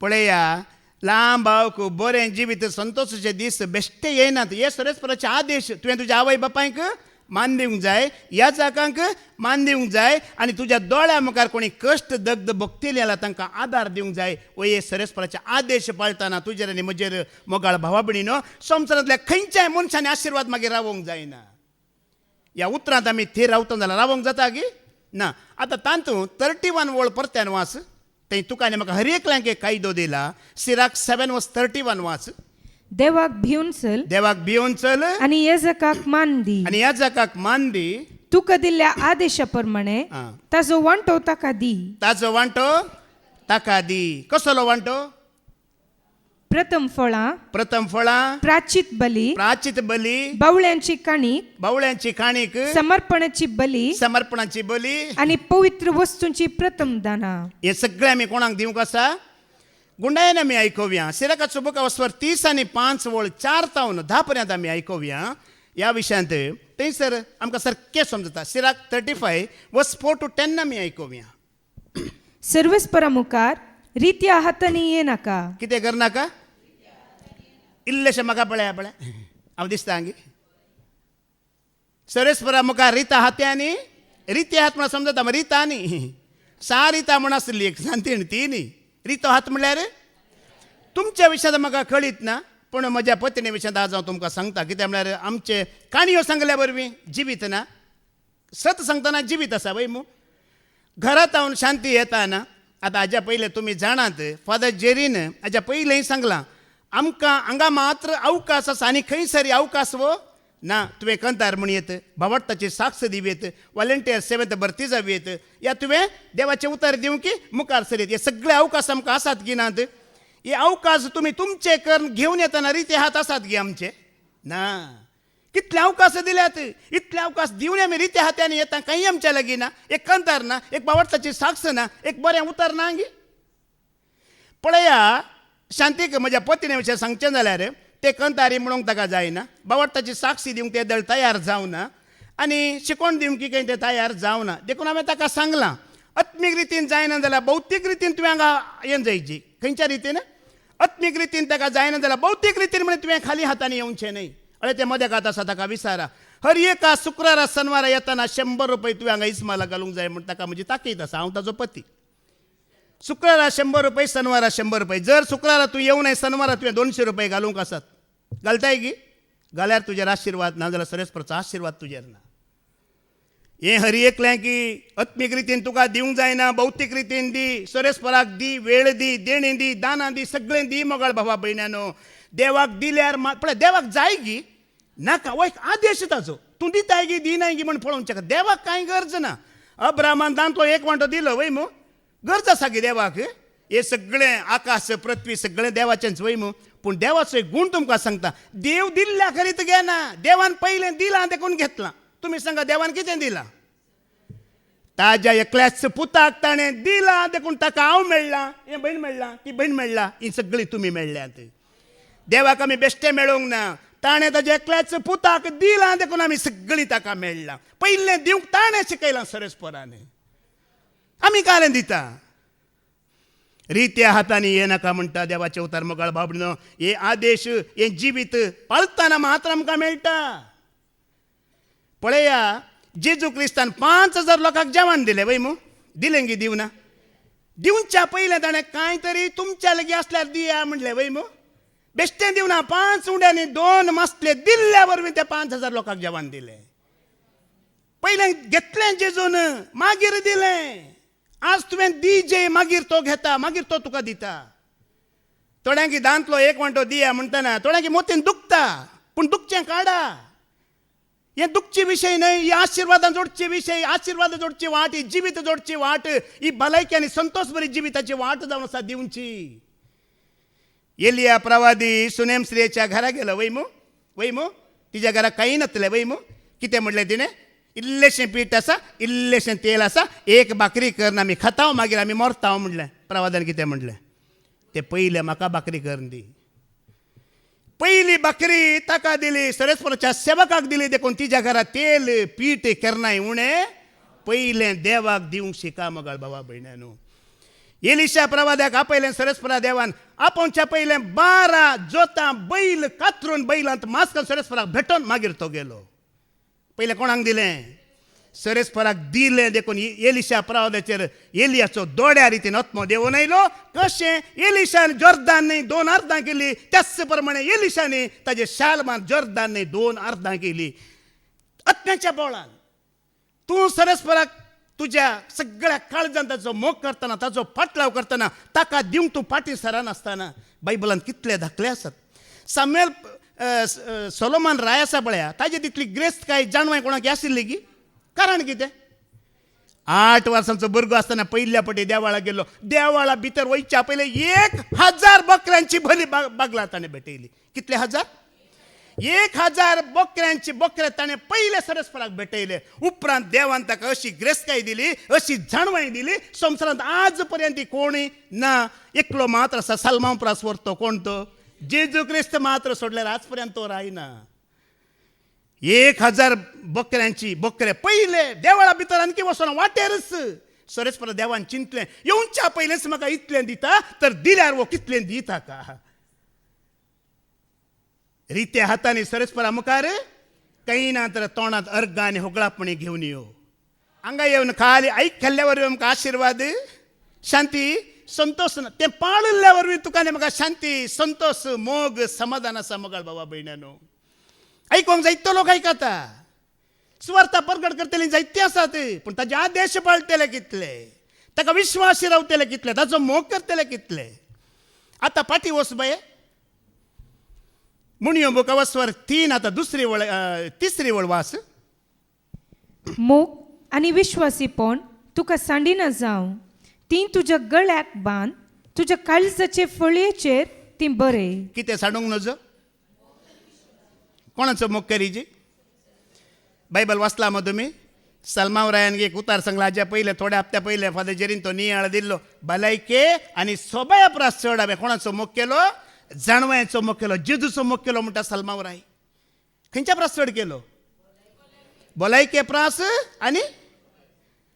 Speaker 1: पळया लांब हांव बरें जिवीत संतोषाचे दीस बेश्टे येयनात. हे सरस्पराचे आदेश तुवें तुज्या आवय बापायक मान दिवंक जाय, ह्या जाकांक मान दिवंक जाय आनी तुज्या दोळ्या मुखार कोणी कश्ट दग्ध भोगतेली जाल्यार तांकां आदार दिवंक जाय. वो हे सरस्पराचे आदेश पाळटना तुजेर आनी म्हजेर मोगाळ भावा भयणीनो संवसारांतल्या खंयच्याय मनशांनी आशिर्वाद मागीर रावोंक जायना. ह्या उतरांत आमी थेर रावतना जाल्यार रावोंक जाता गी ना. आतां तांतू 31 वळ परत्यान वाच. थंय तुका आनी म्हाका हर एकल्यांक एक कायदो दिला. सिराक 7:31 वाच.
Speaker 2: देवाक भिवन चल
Speaker 1: देवाक भिवून चल
Speaker 2: आणि येजकाक मान दी.
Speaker 1: आनी ह्या जाकाक मान दी.
Speaker 2: तुका दिल्ल्या आदेशा प्रमाणे
Speaker 1: हां.
Speaker 2: ताजो वांटो ताका दी.
Speaker 1: ताचो वांटो ताका दी. कसलो वांटो?
Speaker 2: प्रथम फळां,
Speaker 1: प्रथम फळां,
Speaker 2: प्राचित बली,
Speaker 1: प्राचित बली,
Speaker 2: बावळ्यांची काणीक,
Speaker 1: बावळ्यांची काणीक,
Speaker 2: समर्पणाची बली
Speaker 1: समर्पणाची बली
Speaker 2: आणि पवित्र वस्तूंची प्रथम दाना.
Speaker 1: हे सगळें आमी कोणाक दिवंक आसा? गुंडायन आमी आयकोवया. सिराकाचो बुक वस्वर 30 आनी 5 वळ 4 तावन 10 पर्यंत आमी आयकोवया. ह्या विशयांत थंयसर आमकां सारकें समजता. सिराक 35 वर्स 4 to 10 आमी आयकोवया.
Speaker 2: सर्वेस्परा मुखार रित्या हातांनी ये नाका.
Speaker 1: कितें करनाका? इल्लेशें म्हाका पळया हांव दिसता हांगी सरेस्परा मुखार रिता हात्यांनी रित्या हात म्हणून समजता. रिता न्ही, 6 रिता म्हूण आसली एक सांतीण ती न्ही. रितो हात म्हणल्यार तुमच्या विशयांत म्हाका कळीत ना पूण म्हज्या पत्नी विशयांत आज हांव तुमकां सांगता. कित्याक म्हळ्यार आमचे काणयो सांगल्या वरवीं जिवीत ना, सत सांगतना जिवीत आसा वय मू. घरांत हांव शांती येताना आतां हाज्या पयलें तुमी जाणात फादर जेरीन हाज्या पयलें सांगलां आमकां हांगा मात्र अवकाश आसा आनी खंयसरी अवकाश वो ना. तुवें कंतार म्हणयेत, भावार्थाची साक्ष दिवेत, वॉलंटियर सेवेंत भरती जावेत, या तुवें देवाचें उतर दिवं की मुखार सरीत. हे सगळे अवकाश आमकां आसात की नात? हे अवकाश तुमी तुमचे करून घेवन येतना रिते हात आसात गी आमचे ना. कितले अवकाश दिल्यात, इतले अवकाश दिवन आमी रित्या हात्यांनी येता काही आमच्या लागीं ना. एक कंतार ना, एक भावार्थाची साक्ष ना, एक बरें उतर ना गी. पळया शांतीक म्हज्या पत्नी विशय सांगचें जाल्यार ते कंतारी म्हणूंक ताका जायना, भावार्थाची साक्षी दिवंक ते दळ तयार जावना आनी शिकोण दिवंक की ते तयार जावना. देखून हांवें ताका सांगलां आत्मीक रितीन जायना जाल्यार भौतीक रितीन तुवें हांगा येवन जायची. खंयच्या रितीन? आत्मीक रितीन ताका जायना जाल्यार भौतीक रितीन म्हणून तुवें खाली हातांनी येवचें न्हय. अरे ते मदें कात आसा ताका विचारा. हर एका शुक्रारा शनवारा येताना 100 रुपये तुवें हांगा इस्माला घालूंक जाय म्हूण ताका म्हजी ताकीद आसा. हांव ताजो पती. शुक्रारा 100 रुपये, शनवारा 100 रुपये. जर शुक्रारा तूं येवं नये शनवारा तुवें 200 रुपये घालूंक आसात. घालताय गी? घाल्यार तुजेर आशिर्वाद ना जाल्यार सरेस्पराचो आशिर्वाद तुजेर ना. हें हरी एकलें की आत्मीक रितीन तुका दिवंक जायना, भौतीक रितीन दी, सरेस्पराक दी, वेळ दी, देणी दी, दानां दी, सगळें दी मोगाळ भावा भयण्यानो. देवाक दिल्यार पळय देवाक जाय गी नाका. हो एक आदेश ताचो. तूं दिताय गी दिनाय गी म्हण पळोवचें का. देवाक कांय गरज ना. अब्रामान दांतलो एक वांटो दिलो वय मू. गरज आसा गी देवाक? हे सगळें आकाश पृथ्वी सगळें देवाचेंच वय मू. पूण देवाचो एक गुण तुमकां सांगता. देव दिल्ल्या खरीत घेना. देवान पयलें दिलां देखून घेतलां. तुमी सांगा देवान कितें दिलां? ताज्या एकल्याच पुताक ताणें दिलां देखून ताका हांव मेळ्ळां, हें भयण मेळ्ळां, ती भयण मेळ्ळां, ही सगळीं तुमी मेळ्ळ्यात. देवाक आमी बेश्टे मेळोंक ना. ताणें ताज्या एकल्याच पुताक दिलां देखून आमी सगळीं ताका मेळ्ळां. पयलें दिवंक ताणें शिकयलां सरेस्परान. आमी कारें दिता? रित्या हातांनी ये नाका म्हणटा देवाचे उतार मोगाळ बाबडो. हे आदेश हे जिवीत पाळतना मात्र आमकां मेळटा. पळया जेजू क्रिस्तान 5000 लोकांक जेवण दिलें वय मू. दिलें गी दिवना? दिवच्या पयलें ताणें कांय तरी तुमच्या लागीं आसल्यार दिया म्हणलें वय मू. बेश्टें दिवना. 5 उंड्यांनी 2 मासले दिल्ल्या वरवीं ते 5000 लोकांक जेवण दिलें. पयलें घेतलें जेजून मागीर दिलें. आज तुवें दी जे मागीर तो घेता, मागीर तो तुका दिता. थोड्यांकी दांतलो एक वांटो दिया म्हणटना थोड्यांकी मोतीन दुखता, पूण दुखचें काडा. हे दुखचे विषय न्हय, ही आशिर्वादां जोडचे विषय, आशिर्वाद जोडची वाट, ही जिवीत जोडची वाट, ही भलायकी आनी संतोष बरी जिविताची वाट जावन आसा दिवची. एलिया प्रवादी सुनेम स्त्रियेच्या घरा गेलो. वैमू तिच्या घरा काही नासलें. वैमू कितें म्हणलें तिणें? इल्लेशें पीठ आसा, इल्लेशें तेल आसा, एक भाकरी कर आमी खाता मागीर आमी मरता म्हणलें. प्रवादान कितें म्हणलें? ते पयलें म्हाका भाकरी करून दी. पहिली भाकरी ताका दिली, सरेस्पराच्या सेवकाक दिली. देखून तिच्या घरा तेल पीठ केरनाय उणें पयलें देवाक दिवंक शिका मगाळ बाबा भयण्यानो. एलिशा प्रवाद्याक आपयलें सरेस्परा देवान. आपोवच्या पयलें 12 जोतां बैल कातरून बैलांत मांस घालून सरेस्पराक भेटोन मागीर तो गेलो. पयलें कोणाक दिलें? सरेस्पराक दिलें. देखून एलिशा प्रवाद्याचेर एलियाचो दोड्या रितीन आत्मो देवून आयलो. कशें? एलिशान जॉर्दानय 2 अर्दां केली, त्याच प्रमाणे एलिशाने ताजे शालमान जॉर्दानय 2 अर्दां केली. आत्म्याच्या बोळान तूं सरेस्पराक तुज्या सगळ्या काळजान ताचो मोग करतना, ताचो फाटलाव करतना, ताका दिवंक तूं फाटी सरानासतना बायबलांत कितले धाकले आसात. सामुएल सोलोमन राय आसा पळया, ताजे तितली ग्रेस्त काय जाणवाय कोणाक आशिल्ली की? कारण कितें? 8 वर्सांचो भुरगो आसतना पयल्या फावटी देवाळा गेलो. देवाळा भितर वयच्या पयले 1000 बकऱ्यांची भली बागला ताणें भेटयली. कितले हजार? 1000 बकरे ताणें पयले सरेस्पराक भेटयले. उपरांत देवान ताका अशी ग्रेस्काय दिली, अशी जाणवाय दिली, संवसारांत आज पर्यंत कोणूय ना. एकलो मात्र आसा, सालमांप्रास व्हरतो. कोण तो? जेजू क्रिस्त मात्र सोडल्यार आज पर्यंत तो रायना. 1000 बकरे पयले देवाळा भितर आणखी वचोन वाटेरच. सरेस्परा देवान चिंतलें, येवच्या पयलेच म्हाका इतलें दिता तर दिल्यार वो कितलें दिता का. रित्या हातांनी सरेस्परा मुखार काही ना तर तोंडात अर्ग आनी होगळापणी घेवन यो. हांगा येवन खाली आयक खाल्ल्या वरवीं आमकां आशिर्वाद, शांती, संतोष ना. तें पाळिल्ल्या वरवीं तुका म्हाका शांती, संतोष, मोग, समाधान आसा मगाळ बाबा भयण्यानो. ऐकूंक जायतो लोक आयकता. सुवार्ता प्रगट करतली जायते आसात, पूण ताजे आदेश पाळटले कितले, ताका विश्वासी रावतले कितले, ताचो मोग करतले कितले. आतां फाटी वच बाये. मुणयो बुकावस्वर 3 आता तिसरी वळ वास.
Speaker 2: मोग आनी विश्वासीपण तुका सांडिना जावं, ती तुज्या गळ्याक बांद, तुज्या काळजाचे फळयेचेर ती बरे.
Speaker 1: कितें सांडूंक नजो? कोणाचो मोग करीजी? बायबल वाचला मग तुम्ही? सलमावरायान एक उतार सांगला. हाज्या पयले थोड्या हप्त्या पयले फादर जेरीन तो नियाळ दिल्लो. भलायके आनी सोबाया प्रास चड हांवें कोणाचो मोग केलो? जाणवायाचो मोग केलो, जेजूचो मोग केलो म्हणटा सलमावराय. खंयच्या प्रास चड केलो? भलायके प्रास आनी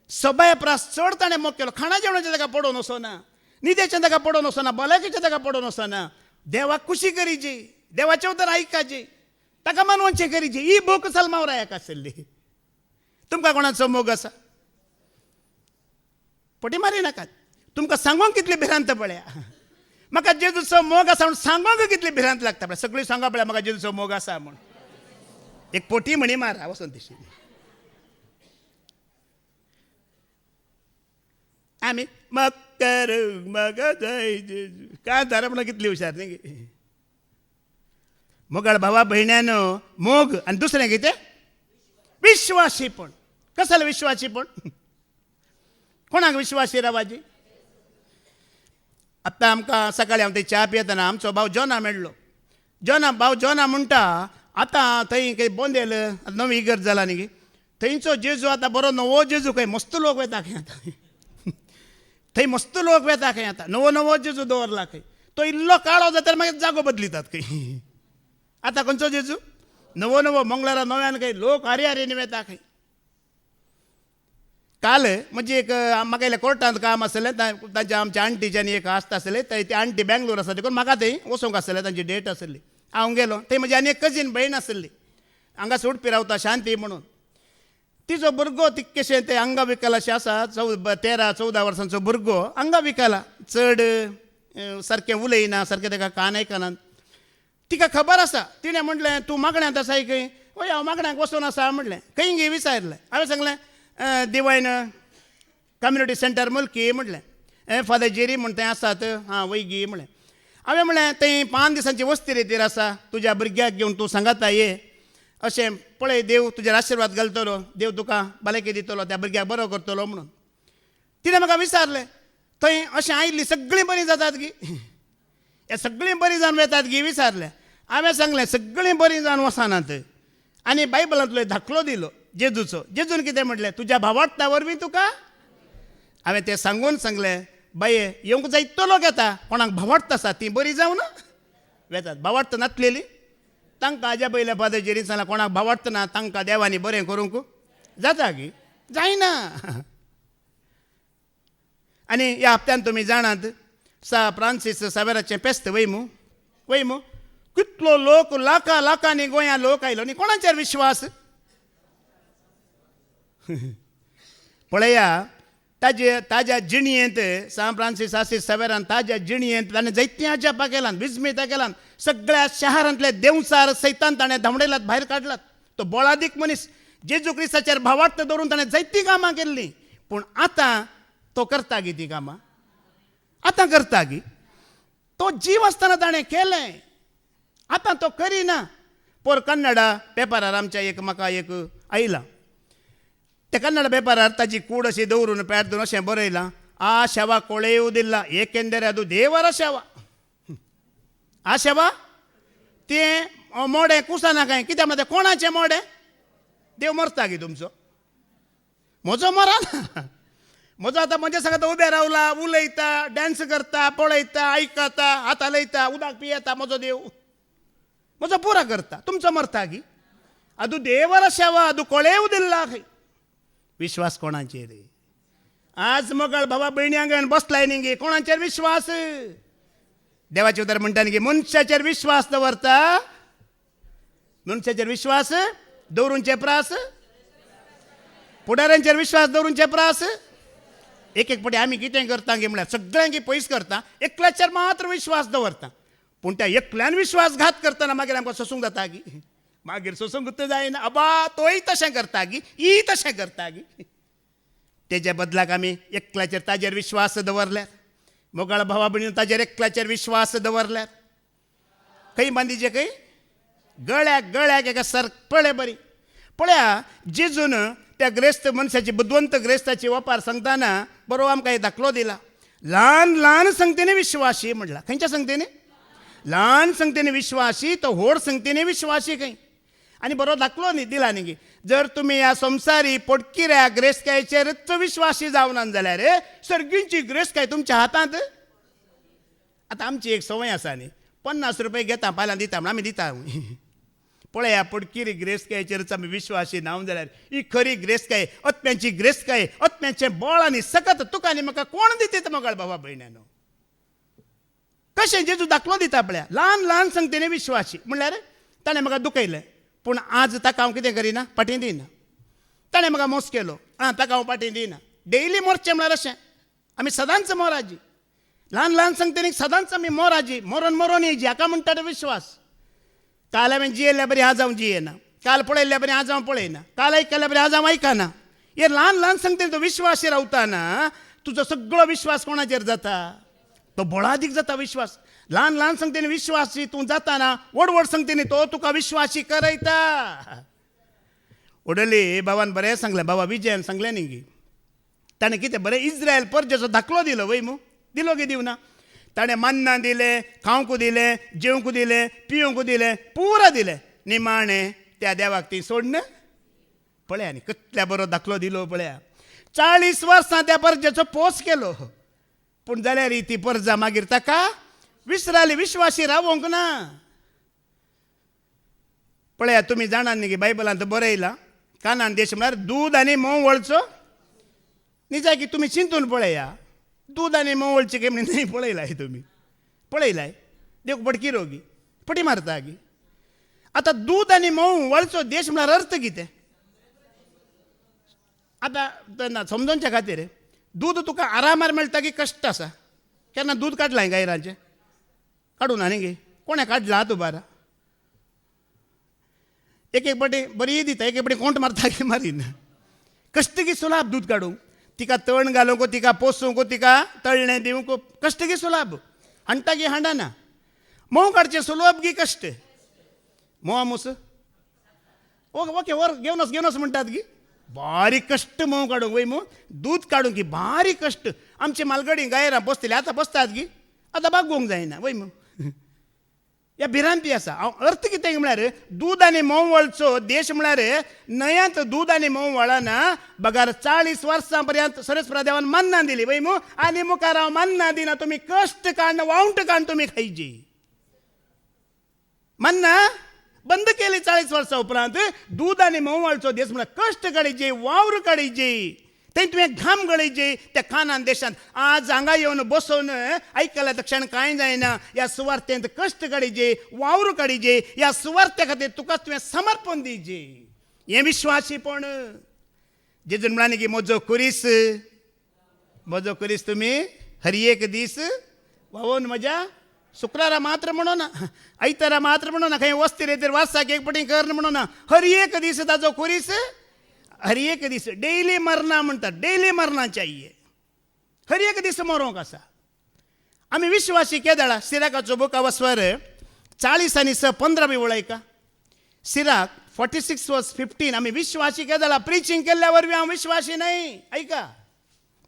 Speaker 1: सोबाया प्रास चड ताणें मोग केलो. खाणा जेवणाच्या जागा पडोवन वचना, न्हिदेच्या जागा पडोवन वचना, भलायकेच्या जागा पडोवन वचना. देवाक खुशी करीची, देवाचें उतर आयकाची, ताका मानवचें करीची. ही भूक सलमावरायाक आसली. तुमकां कोणाचो मोग आसा? पटी मारी नाकात. तुमकां सांगोंक कितली भिरांत पळया. म्हाका जेजूचो मोग आसा म्हूण सांगोंक कितली भिरांत लागता पळय. सगळीं सांगा पळया म्हाका जेजूचो मोग आसा म्हूण. एक पोटी म्हणी मारा वचून तशी. आमी मकर म्हाका जाय जेजू. काय धारा म्हणून कितली हुशार न्ही. मोगाळ भावा भयण्यानो, मोग आनी दुसरें कितें? विश्वासीपण. कसलें विश्वासीपण? कोणाक विश्वासी रावाजी? आतां आमकां सकाळीं हांव थंय च्या पियेतना आमचो भाव जोना मेळ्ळो. भाव जोना म्हणटा आतां थंय खंय बोंदेल नवी इगर जाला न्ही, थंयचो जेजू आतां बरो नवो जेजू खंय मस्त लोक वेता खंय आतां. थंय मस्त लोक वेता खंय आतां. नवो जेजू दवरला खंय. तो इल्लो काळो जाल्यार मागीर जागो बदलितात खंय. आतां खंयचो जेजू? नवो मंगळारा नव्यान खंय लोक हारी वेता खंय. काल म्हणजे एक म्हाका इल्लें कोर्टांत काम आसलें. तांच्या आमच्या आंटीच्यानी एक आस्त आसलें. ती आंटी बेंगलोर आसा, देखून म्हाका थंय वचूंक आसलें. तांची डेट आसली. हांव गेलो. थंय म्हजी आनी एक कजीन भयण आसली, हांगा उडपी रावता शांती म्हणून. तिचो भुरगो तितकेशें तें अंगविकल अशें आसा. 13-14 वर्सांचो भुरगो अंगविकला. चड सारकें उलयना, सारकें ताका कान आयकनात. तिका खबर आसा. तिणें म्हणलें तूं मागण्यांत आसाय खंय? हय हांव मागण्यांक वचून आसा म्हणलें. खंय गे विचारलें. हांवें सांगलें दिवायन कम्युनिटी सेंटर मुलकी म्हटलें फादर जेरी म्हण थंय आसात हां वय गी म्हळें हांवें म्हळें थंय 5 दिसांची वस्ती रेतीर आसा तुज्या भुरग्याक घेवन तूं सांगाता ये अशें पळय देव तुजेर आशिर्वाद घालतलो देव तुका भलायकी दितलो त्या भुरग्याक बरो करतलो म्हणून तिणें म्हाका विचारलें थंय अशें आयिल्लीं सगळीं बरीं जातात गी हे सगळीं बरीं जावन वेतात गी विचारलें हांवें सांगलें सगळीं बरीं जावन वचनात आनी बायबलांतलो धाकलो दिलो जेजूचो जेजून कितें म्हटलें तुज्या भावार्थता वरवीं तुका हांवें तें सांगून सांगलें बाये येवंक जायतो लोक येता कोणाक भावार्थ आसा ती बरी जावन वेतात भावार्थ नासलेली तांकां हाज्या पयल्या फादर जेरी सांगलां कोणाक भावार्थ ना तांकां देवानी बरें करूंक जाता गी जायना आनी ह्या हप्त्यान तुमी जाणात सा फ्रांसीस सावेराचें पेस्त वयमू कितलो लोक लाखांनी गोंया लोक आयलो न्ही कोणाचेर विश्वास पळया ताज्या जिणयेंत सान फ्रांसीस आसीस सावेरान ताज्या जिणयेंत ताणें जायत्या जापा केलां विस्मितां केलां सगळ्या शहरांतले देंवसार सैतान ताणें धांवडयलात भायर काडलात तो बोळादीक मनीस जेजू क्रिस्ताचेर भावार्थ दवरून ताणें जायतीं कामां केल्लीं पूण आतां तो करता गी ती कामां आतां करता गी तो जीव आसतना ताणें केलें आतां तो करिना पर कन्नडा पेपरार आमच्या म्हाका एक आयलां त्या कन्नड पेपरार ताची कूड अशी दवरून पॅड दवरून अशें बरयलां आ ಶವ ಕೊಳೆಯುವುದಿಲ್ಲ ಏಕೆಂದರೆ ಅದು ದೇವರ ಶವ ಆ ಶವ ते मोडे कुसाना काय कित्याक म्हणटा कोणाचें मोडे देव मरता गी तुमचो म्हजो मरना म्हजो आतां म्हजे सांगात उबे रावला उलयता डॅन्स करता पळयता आयकता हात हलयता उदक पियेता म्हजो देव म्हजो पुरा करता तुमचो मरता गी ಅದು ದೇವರ ಶವ ಅದು ಕೊಳೆಯುವುದಿಲ್ಲ विश्वास कोणाचेर आज मोगळ भावा भयण्यांक बसलाय न्ही गे कोणाचेर विश्वास देवाचे उतर म्हणटा न्ही गे मनशाचेर विश्वास दवरता मनशाचेर विश्वास दवरूनचे प्रास पुढाऱ्यांचेर विश्वास दवरूनचे प्रास एक एक पाटी आमी कितें करता गे म्हळ्यार सगळ्यांक पयस करता एकल्याचेर मात्र विश्वास दवरता पूण त्या एकल्यान विश्वासघात करतना मागीर आमकां सोसूंक जाता गी मागीर सोसूंक जायना अबा तोय तशें करता गी ही तशें करता गी तेजे बदलाक आमी एकल्याचेर ताजेर विश्वास दवरल्यार मोगाळ भावा भयणीन ताजेर एकल्याचेर विश्वास दवरल्यार खंय बांदीचे खंय गळ्याक गळ्याक एका सर पळय बरी पळया जेजून त्या ग्रेस्त मनशाची बुद्धवंत ग्रेस्ताची वापार सांगतना बरो आमकां दाखलो दिला ल्हान ल्हान संगतीने विश्वासी म्हणला खंयच्या संगतीने ल्हान संगतीने विश्वासी तो व्हड संगतीने विश्वासी खंय आनी बरो दाखलो न्ही दिला न्ही जर तुमी ह्या संवसारी पोटकिऱ्या ग्रेस्कायचेरच विश्वासी जावनात जाल्यार सर्गींची ग्रेस्काय तुमच्या हातांत आतां आमची एक संवय आसा न्ही 50 रुपया घेता पाल्यां दिता म्हण आमी दिता पळया पोटकिरी ग्रेस्कायचेरच आमी विश्वासी नाव जाल्यार ही खरी ग्रेस्काय आत्म्याची ग्रेस्काय आत्म्याचें बळ आनी सकत तुका आनी म्हाका कोण दिता मोगाळ भावा भयण्यानो कशें जेजू दाखलो दिता पळया ल्हान ल्हान संगतीने विश्वासी म्हणल्यार ताणें म्हाका दुखयलें पूण आज ताका हांव कितें करिना फाटीं दिना ताणें म्हाका मोस केलो ताका हांव फाटीं दिना डेली मरचें म्हळ्यार अशें आमी सदांच मोराजी ल्हान ल्हान संगतीनीक सदांच आमी मोराजी मरोन मरोन येयची हाका म्हणटा तो विश्वास काल हांवें जियेल्ल्या बरी आज हांव जियेना काल पळयल्ल्या बरी आज हांव पळयना काल आयकल्ल्या बरी आज हांव आयकना हे ल्हान ल्हान संगतीन तो विश्वासी रावताना तुजो सगळो विश्वास कोणाचेर जाता तो बळादीक जाता विश्वास ल्हान ल्हान संगतीने विश्वासी तूं जाताना व्हड व्हड संगतीने तो तुका विश्वासी करयता उडली बाबान बरें सांगलें बाबा विजयान सांगलें न्ही गी ताणें कितें बरें इज्रायल परजेचो दाखलो दिलो वय मू दिलो गे दिवना ताणें मन्ना दिलें खावंक दिलें जेवंक दिलें पिवंक दिलें पुरा दिलें निमाणें त्या देवाक ती सोडन पळया न्ही कितल्या बरो दाखलो दिलो पळया 40 वर्सां त्या परजेचो पोस केलो पूण जाल्यार ती परजा मागीर ताका विसराली विश्वासी रावोंक ना पळया तुमी जाणात न्ही बायबलांत बरयलां कानान देश म्हळ्यार दूद आनी मोव वळचो निजा की तुमी चिंतून पळया दूद आनी मोव वळचे की म्हण न्ही पळयलाय तुमी पळयलाय देव पडकी रोगी पटी मारता गी आतां दूद आनी मोव वळचो देश म्हळ्यार अर्थ कितें आतां समजोवच्या खातीर दूद तुका आरामार मेळटा की कश्ट आसा केन्ना दूद काडलां गायराचें काडूं ना न्ही गे कोणें काडलां तूं बारा एक एक पाटी बरी दिता एक एक पाटी कोंट मारता की मारीन कश्ट की सुलाब दूद काडूंक तिका तण घालूंक तिका पोसूंक तिका तळणें दिवंक कश्ट गी सुलाभ हांडटा गी हांडाना मोव काडचे सुलभ गी कश्ट मोवा मुस ओके वर घेवन म्हणटात गी बारीक कश्ट मोव काडूंक वय मो दूध काडूंक गी बारीक कश्ट आमची मालगडी गायरां बसतली आतां बसतात गी आतां बागोवंक जायना वय मो ह्या भिरांती आसा अर्थ कितें म्हळ्यार दूद आनी मोव वळचो देश म्हळ्यार नयांत दूद आनी मोव वळना बगार 40 वर्सां पर्यंत सरेस्परा देवान मन्ना दिली वय मो आनी मुखार हांव मन्ना दिना तुमी कश्ट काडन वावंट काडन तुमी खायची मन्ना बंद केली 40 वर्सां उपरांत दूद आनी मोव वळचो देश म्हळ्यार कश्ट काडीचे वावर काडीचे ते तुवें घाम गळयचे त्या खानान देशांत आज हांगा येवन बसून आयकल्या क्षण कांय जायना ह्या सुवार्थेंत कश्ट काडीचे वावर काडीचे ह्या सुवार्थे खातीर तुका तुवें समर्पण दिवचे हें विश्वासीपण जेजून म्हणाले की म्हजो कुरीस तुमी हर एक दीस व्हांवून म्हज्या शुक्रारा मात्र म्हणो ना आयतारा मात्र म्हणो ना खंय वस्ती रेतीर वासाक एक पटी कर म्हणो ना हर एक दीस ताजो कुरीस हर एक दीस डेली मरना म्हणटात डेली मरना चाहिए हर एक दीस मरोंक आसा आमी विश्वासी केदाळा सिराकाचो बुका वस्वर 40 आनी 15 बी वळयका सिराक 46:15 आमी विश्वासी केदाळा प्रिचींग केल्ल्या वरवीं हांव विश्वासी न्हय ऐका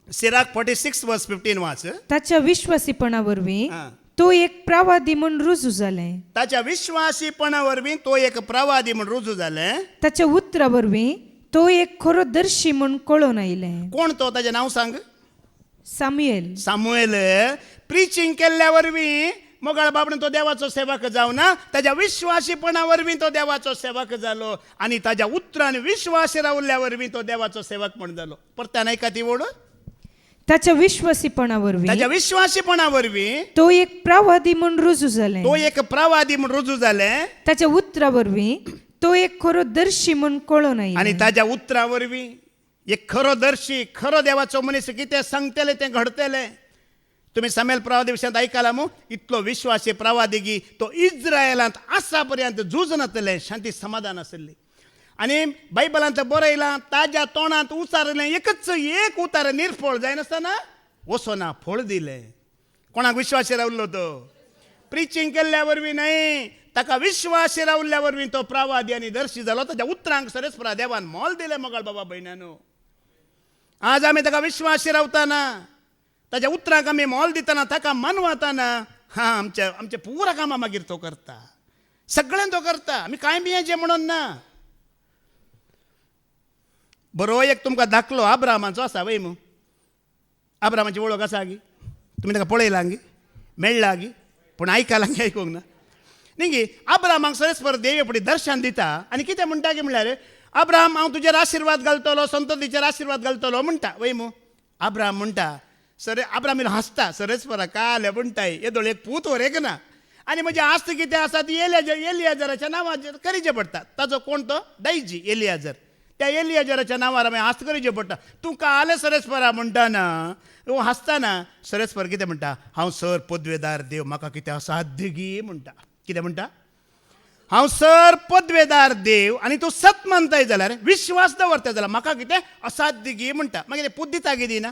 Speaker 1: सिराक 46:15 वाच
Speaker 2: ताच्या विश्वासीपणा वरवीं
Speaker 1: हां.
Speaker 2: तो एक प्रवादी म्हूण रुजू जालें
Speaker 1: ताच्या विश्वासीपणा वरवीं तो एक प्रवादी म्हूण रुजू जालें
Speaker 2: ताच्या उतरा वरवीं तो एक खरो दर्शी म्हूण कळोवन आयलें
Speaker 1: कोण तो ताचें नांव सांग
Speaker 2: सामुएल
Speaker 1: प्रिचींग केल्ल्या वरवीं मोगाळ बाबडे तो देवाचो सेवक जावना ताच्या विश्वासीपणा वरवीं तो देवाचो सेवक जालो आनी ताच्या उतरान विश्वास रावल्ल्या वरवीं तो देवाचो सेवक म्हूण जालो परत्यान ऐका ती ओड
Speaker 2: ताच्या विश्वासीपणा वरवीं
Speaker 1: ताच्या विश्वासीपणा वरवीं
Speaker 2: तो एक प्रवादी म्हूण रुजू जालें
Speaker 1: तो एक प्रवादी म्हूण रुजू जालें
Speaker 2: ताच्या उतरा वरवीं तो एक खरो दर्शी म्हूण कळोवन
Speaker 1: आनी
Speaker 2: आयलें
Speaker 1: ताच्या उतरा वरवीं एक खरो दर्शी खरो देवाचो मनीस कितें सांगतले तें घडतलें तुमी सामेल प्रवादी विशयांत आयकलां मू इतलो विश्वासी प्रवादी तो इज्रायलांत आसा पर्यंत झुजनातलें शांती समाधान आसली आनी बायबलांत बरयलां ताज्या तोंडांत उतारलें एक उतार निर्फळ जायनासतना वसोना फळ दिलें कोणाक विश्वासी रावल्लो तो प्रिचींग केल्ल्या वरवीं न्हय ताका विश्वासी रावल्ल्या वरवीं तो प्रवादी आनी दर्शी जालो ताच्या उतरांक सरेस्परा देवान मोल दिलें मोगाळ बाबा भयणानो आज आमी ताका विश्वासी रावताना ताच्या उतरांक आमी मोल दितना ताका मानवताना आमच्या पुरा कामां मागीर तो करता सगळें तो करता आमी कांय बियेचें म्हणून ना बरो एक तुमकां दाखलो आब्रामाचो आसा वय मू आब्रामाची वळख आसा गी तुमी ताका पळयलां गी मेळ्ळा गी पूण आयकलां गी आयकूंक ना न्ही गे आब्रामाक सरेस्पर देवी फुडें दर्शन दिता आनी कितें म्हणटा की म्हळ्यार आब्राम हांव तुजेर आशिर्वाद घालतलो संततीचेर आशिर्वाद घालतलो म्हणटा वय मू आब्राम म्हणटा आब्राम हांसता सरेस्परा काल म्हणटाय येदोळ एक पूत व्हरेक ना आनी म्हजी आस्त कितें आसा ती एलियाजराच्या नांवाचेर करीचें पडटा ताजो कोण तो दायजी एलियाजर त्या एलियाजराच्या नांवार आमी आस्त करीचें पडटा तूं काल सरेस्परा म्हणटाना हांसताना सरेस्पर कितें म्हणटा हांव सर पदवेदार देव म्हाका कितें असाध्य गी म्हणटा कितें म्हणटा हांव सर पदवेदार देव आनी तूं सत मानताय जाल्यार विश्वास दवरता जाल्यार म्हाका कितें असाध्य गी म्हणटा मागीर पूत दिता गी दिना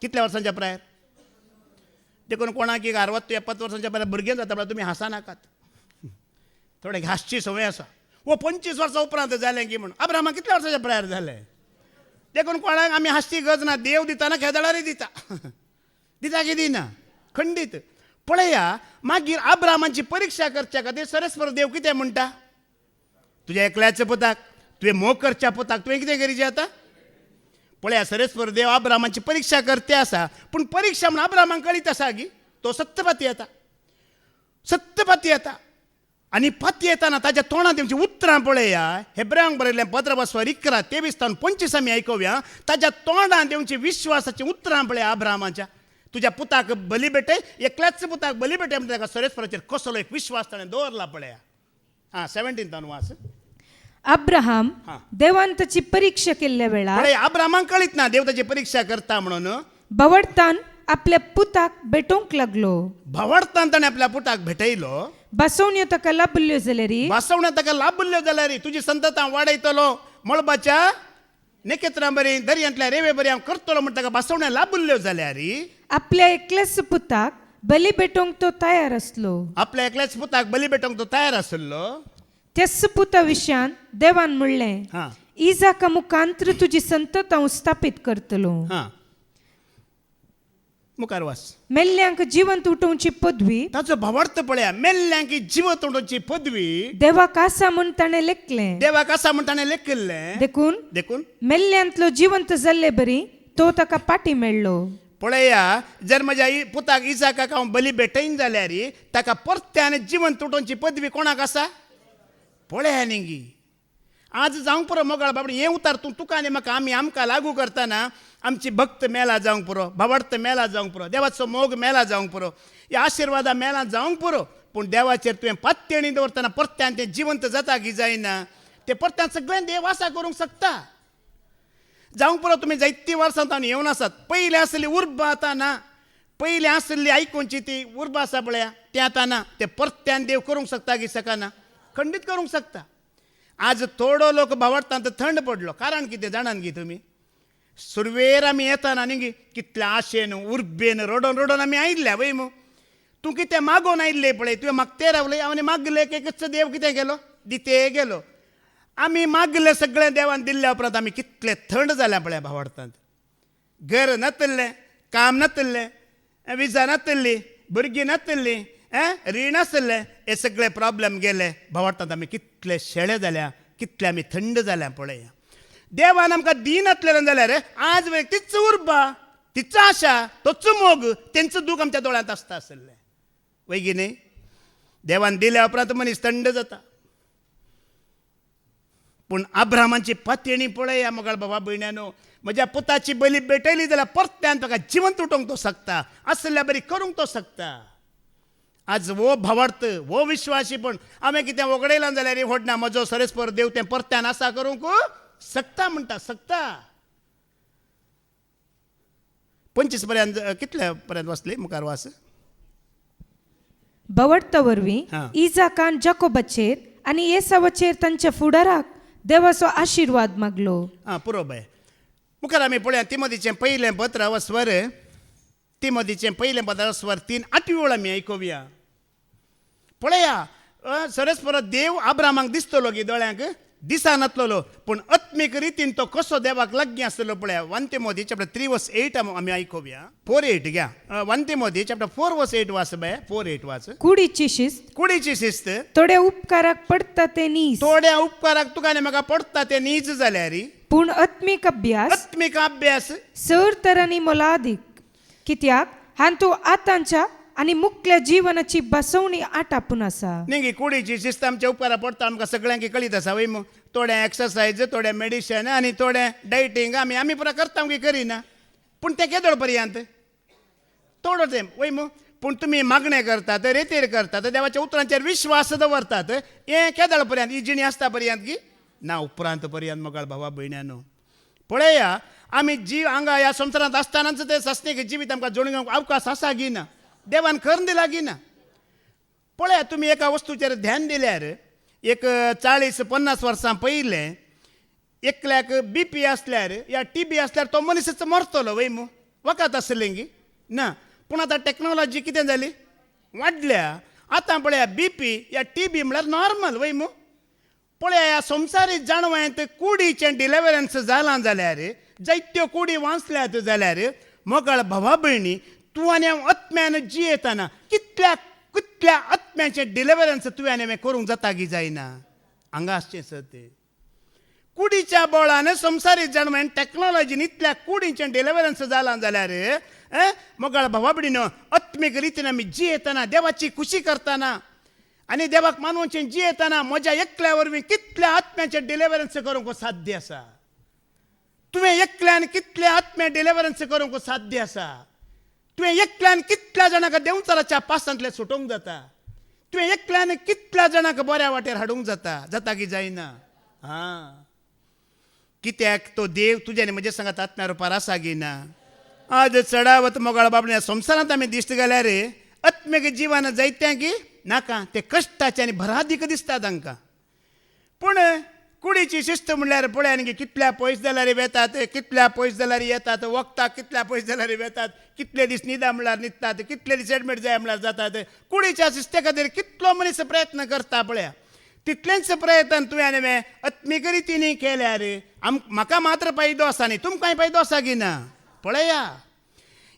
Speaker 1: कितल्या वर्सांच्या प्रायर देखून कोणाक एक 60-70 वर्सांच्या प्रायर भुरगें जाता म्हळ्यार तुमी हांसा नाकात थोडे हांसची संवय आसा 25 वर्सां उपरांत जालें की म्हण अब्राहमा कितल्या वर्सांच्या प्रायर जालें देखून कोणाक आमी हांसची गरज ना देव दिताना खेदळारी दिता दिता की दिना खंडीत पळया मागीर अब्राहमाची परीक्षा करच्या खातीर सरेस्पर देव कितें म्हणटा तुज्या एकल्याच्या पुताक तुवें मोग करच्या पुताक तुवें कितें करीचें आतां पळया सरेस्पर देव अब्राहमाची परीक्षा करते आसा पूण परीक्षा म्हण अब्राहमाक कळीत आसा गी तो सत्यपाती येता आनी पाती येताना ताच्या तोंडांत तेंची उतरां पळया हेब्रांक बरयल्लें पत्र बसवर 11:23-25 आमी आयकुया ताच्या तोंडांत तेंची विश्वासाची उतरां पळया अब्राहमाच्या तुज्या पुताक बली भेटय एकल्याच पुताक बली भेटय म्हणटा ताका सरेस्पराचेर कसलो एक विश्वास ताणें दवरला पळया 17 वास
Speaker 2: अब्राहम देवान ताची परीक्षा केल्ल्या वेळार
Speaker 1: अब्राहमाक कळीत ना देव ताची परीक्षा करता म्हणून
Speaker 2: भवडतान आपल्या पुताक भेटोवंक लागलो
Speaker 1: भवडतान ताणें आपल्या पुताक भेटयलो
Speaker 2: बसवण्यो ताका लाभल्यो जाल्यार
Speaker 1: बसवण्यो ताका लाभल्यो जाल्यार तुजी संततां वाडयतलो मळबाच्या नेकेत्रां बरी दर्यांतल्या रेवे बरी हांव करतलो म्हणटा का बसवण्या लाभुल्ल्यो जाल्यार
Speaker 2: आपल्या एकल्याच पुताक बली पेटोवंक तो तयार असलो.
Speaker 1: आपल्या एकल्याच पुताक बली भेटोवंक तो तयार आसलो.
Speaker 2: त्याच पुता विशयान देवान म्हणलें,
Speaker 1: हा
Speaker 2: इजाका मुखांतर तुजी संतत हांव स्थापीत करतलो.
Speaker 1: हा मुखार वास.
Speaker 2: मेल्ल्यांक जिवंत उठोवची पदवी
Speaker 1: ताचो भावार्थ पळया. मेल्ल्यांक जिव तोडोवची पदवी
Speaker 2: देवाक आसा म्हूण ताणें लेखलें.
Speaker 1: देवाक आसा म्हण ताणें लेखिल्लें.
Speaker 2: देखून मेल्ल्यांतलो जिवंत जाल्ले बरी तो ताका पाटी मेळ्ळो.
Speaker 1: पळया, जर म्हज्या पुताक इजाकाक हांव बली भेटयन जाल्यार ताका परत्यान जिवन तुटोवची पदवी कोणाक आसा? पळया न्ही. आज जावंक पुरो मोगाळ बाबडी हें उतार तूं तुका आनी म्हाका आमी आमकां लागू करतना आमची भक्त मेला जावंक पुरो, भावार्थ मेला जावंक पुरो, देवाचो मोग मेला जावंक पुरो, ह्या आशिर्वादा मेला जावंक पुरो. पूण देवाचेर तुवें पात्यणी दवरतना परत्यान तें जिवंत जाता की जायना तें परत्यान सगळें देव आसा करूंक शकता. जावंक पुरो तुमी जायतीं वर्सां तावन येवन आसात. पयलीं आसली उर्बा आतां ना. पयलीं आसली आयकोनची ती उर्बा आसा पळया तें आतां ना. तें परत्यान देव करूंक शकता की शकना? खंडीत करूंक शकता. आज थोडो लोक भावार्थांत थंड पडलो. कारण कितें जाणान गी तुमी? सुरवेर आमी येताना न्ही कितल्या आशेन उर्बेन रडोन रडोन आमी आयिल्ल्या वय मू. तूं कितें मागोन आयिल्लें पळय तुवें म्हाका तें रावलें हांवें मागलें एकच देव कितें केलो? दिते गेलो. आमी मागलें सगळें देवान दिल्ल्या उपरांत आमी कितले थंड जाल्या पळय भावार्थांत. घर नातल्लें, काम नातल्लें, विजा नातल्ली, भुरगीं नातल्लीं, रीण आसलें, हे सगळे प्रॉब्लेम गेले. भावार्थांत आमी कितले शेळे जाल्या, कितले आमी थंड जाल्या पळय. देवान आमकां दिनातलें जाल्यार आज वेळ तीच उर्बा, तीच आशा, तोच मोग, तेंचो दूख आमच्या दोळ्यांत आसता आसलें. वय की न्ही? देवान दिल्या उपरांत मनीस थंड जाता. पूण अब्रामाची पातयणी पळया मोगाळ बाबा भयण्यानो. म्हज्या पुताची बली भेटयली जाल्यार परत्यान ताका जिवंत उठोवंक तो शकता. असल्या बरी करूंक तो शकता. आज वो भावार्थ, वो विश्वासी पण हांवें कितें वगडयलां जाल्यार व्हडना म्हजो सरेस्पर देव तें परत्यान आसा करूंक शकता म्हणटा. शकता. 25 पर्यंत कितल्या पर्यंत वाचली मुखार वास?
Speaker 2: बवडता वरवीं इजाकान जाकोबाचेर आनी एसावाचेर तांच्या फुडाराक देवाचो आशिर्वाद मागलो.
Speaker 1: पुरो बाय. मुखार आमी पळया तिमोथीचें पयलें पत्र स्वर, तिमोथीचें पयलें पत्र स्वर 3 8वी ओळ आमी आयकुया. पळया सरस्पर देव अब्रामाक दिसतलो गी दोळ्यांक दिसानातलो. पूण आत्मीक रितीन तो कसो देवाक लागीं आसतलो पळया. 1 तिमोथी चॅप्टर 3 वर्स 8 आमी आयकुया. 4:8 घ्या. 1 तिमोथी चॅप्टर 4 वर्स 8 वाच बाय. 4:8 वाच.
Speaker 2: कुडीची शिस्त,
Speaker 1: कुडीची शिस्त
Speaker 2: थोड्या उपकाराक पडटा ते नीज.
Speaker 1: थोड्या उपकाराक तुका आनी म्हाका पडटा ते नीज जाल्यार
Speaker 2: पूण आत्मीक अभ्यास,
Speaker 1: आत्मीक अभ्यास
Speaker 2: सर तरांनी मोलादीक. कित्याक हान तूं आतांच्या आनी मुख्य जीवनाची बसवणी आटापून आसा.
Speaker 1: न्ही कुडीची शिस्त आमच्या उपकारा पडटा आमकां सगळ्यांक कळीत आसा वय मू. थोडे एक्सरसायज, थोडे मेडिशन आनी थोडे डायटींग आमी पुरा करता की करिना. पूण तें केदोळ पर्यंत? थोडो टायम वय मू. पूण तुमी मागणें करतात, रेतेर करतात, देवाच्या उतरांचेर विश्वास दवरतात, हें केदोळ पर्यंत? ही जिणी आसता पर्यंत की ना उपरांत पर्यंत मोगाळ भावा भयण्यानो. पळया आमी जीव हांगा ह्या संवसारांत आसतनाच तें सस्तेक जिवीत आमकां जोडून घेवंक अवकाश आसा की ना? देवान करून दिला की ना? पळया तुमी एका वस्तूचेर ध्यान दिल्यार एक 40-50 वर्सां पयलें एकल्याक BP आसल्यार या TB आसल्यार तो मनीसच मरतलो वय मू. वखद आसलें की ना. पूण आतां टॅक्नोलॉजी कितें जाली? वाडल्या. आतां पळया BP या TB म्हळ्यार नॉर्मल वय मू. पळया ह्या संवसारी जाणवांत कुडीचें डिलिव्हरन्स जालां जाल्यार, जायत्यो कुडी वाचल्यात जाल्यार मोगाळ भावा भयणी तूं आनी हांव आत्म्यान जियेताना कितल्या आत्म्याचें डिलिव्हरन्स तुवें आनी हांवें करूंक जाता की जायना? हांगा आसचें सत. कुडीच्या बळान संवसारी जन्मान टॅक्नोलॉजीन इतल्या कुडीचें डिलिव्हरन्स जालां जाल्यार मोगाळ भावा भयणीनो आत्मीक रितीन आमी जियेताना देवाची खुशी करतना आनी देवाक मानवचें जियेताना म्हज्या एकल्या वरवीं कितल्या आत्म्याचें डिलिव्हरन्स करूंक साध्य आसा? तुवें एकल्यान कितले आत्मे डिलिव्हरन्स करूंक साध्य आसा? तुवें एकल्यान कितल्या जाणांक देंवचाराच्या पासांतले सुटोवंक जाता? तुवें एकल्यान कितल्या जाणांक बऱ्या वाटेर हाडूंक जाता की जायना? कित्याक तो देव तुज्या आनी म्हज्या सांगात आत्म्या रुपार आसा की ना? आज चडावत मोगाळ बाबड्या संवसारांत आमी दिश्ट गेल्यार आत्मीक जिवन जायत्यांक नाका. ते कश्टाचे आनी भरादीक दिसता तांकां. पूण कुडीची शिस्त म्हणल्यार पळयान गे कितल्या पयस जाल्यार येतात, कितल्या पयस जाल्यार येतात, वखदाक कितल्या पयस जाल्यार येतात, कितले दीस न्हिदा म्हणल्यार न्हिदतात, कितले दीस एडमीट जाय म्हणल्यार जातात. कुडीच्या शिस्ते खातीर कितलो मनीस प्रयत्न करता पळया. तितलेंच प्रयत्न तुवें आनी हांवें आत्मीक रितीन केल्यार म्हाका मात्र फायदो आसा न्ही, तुमकांय फायदो आसा की ना. पळया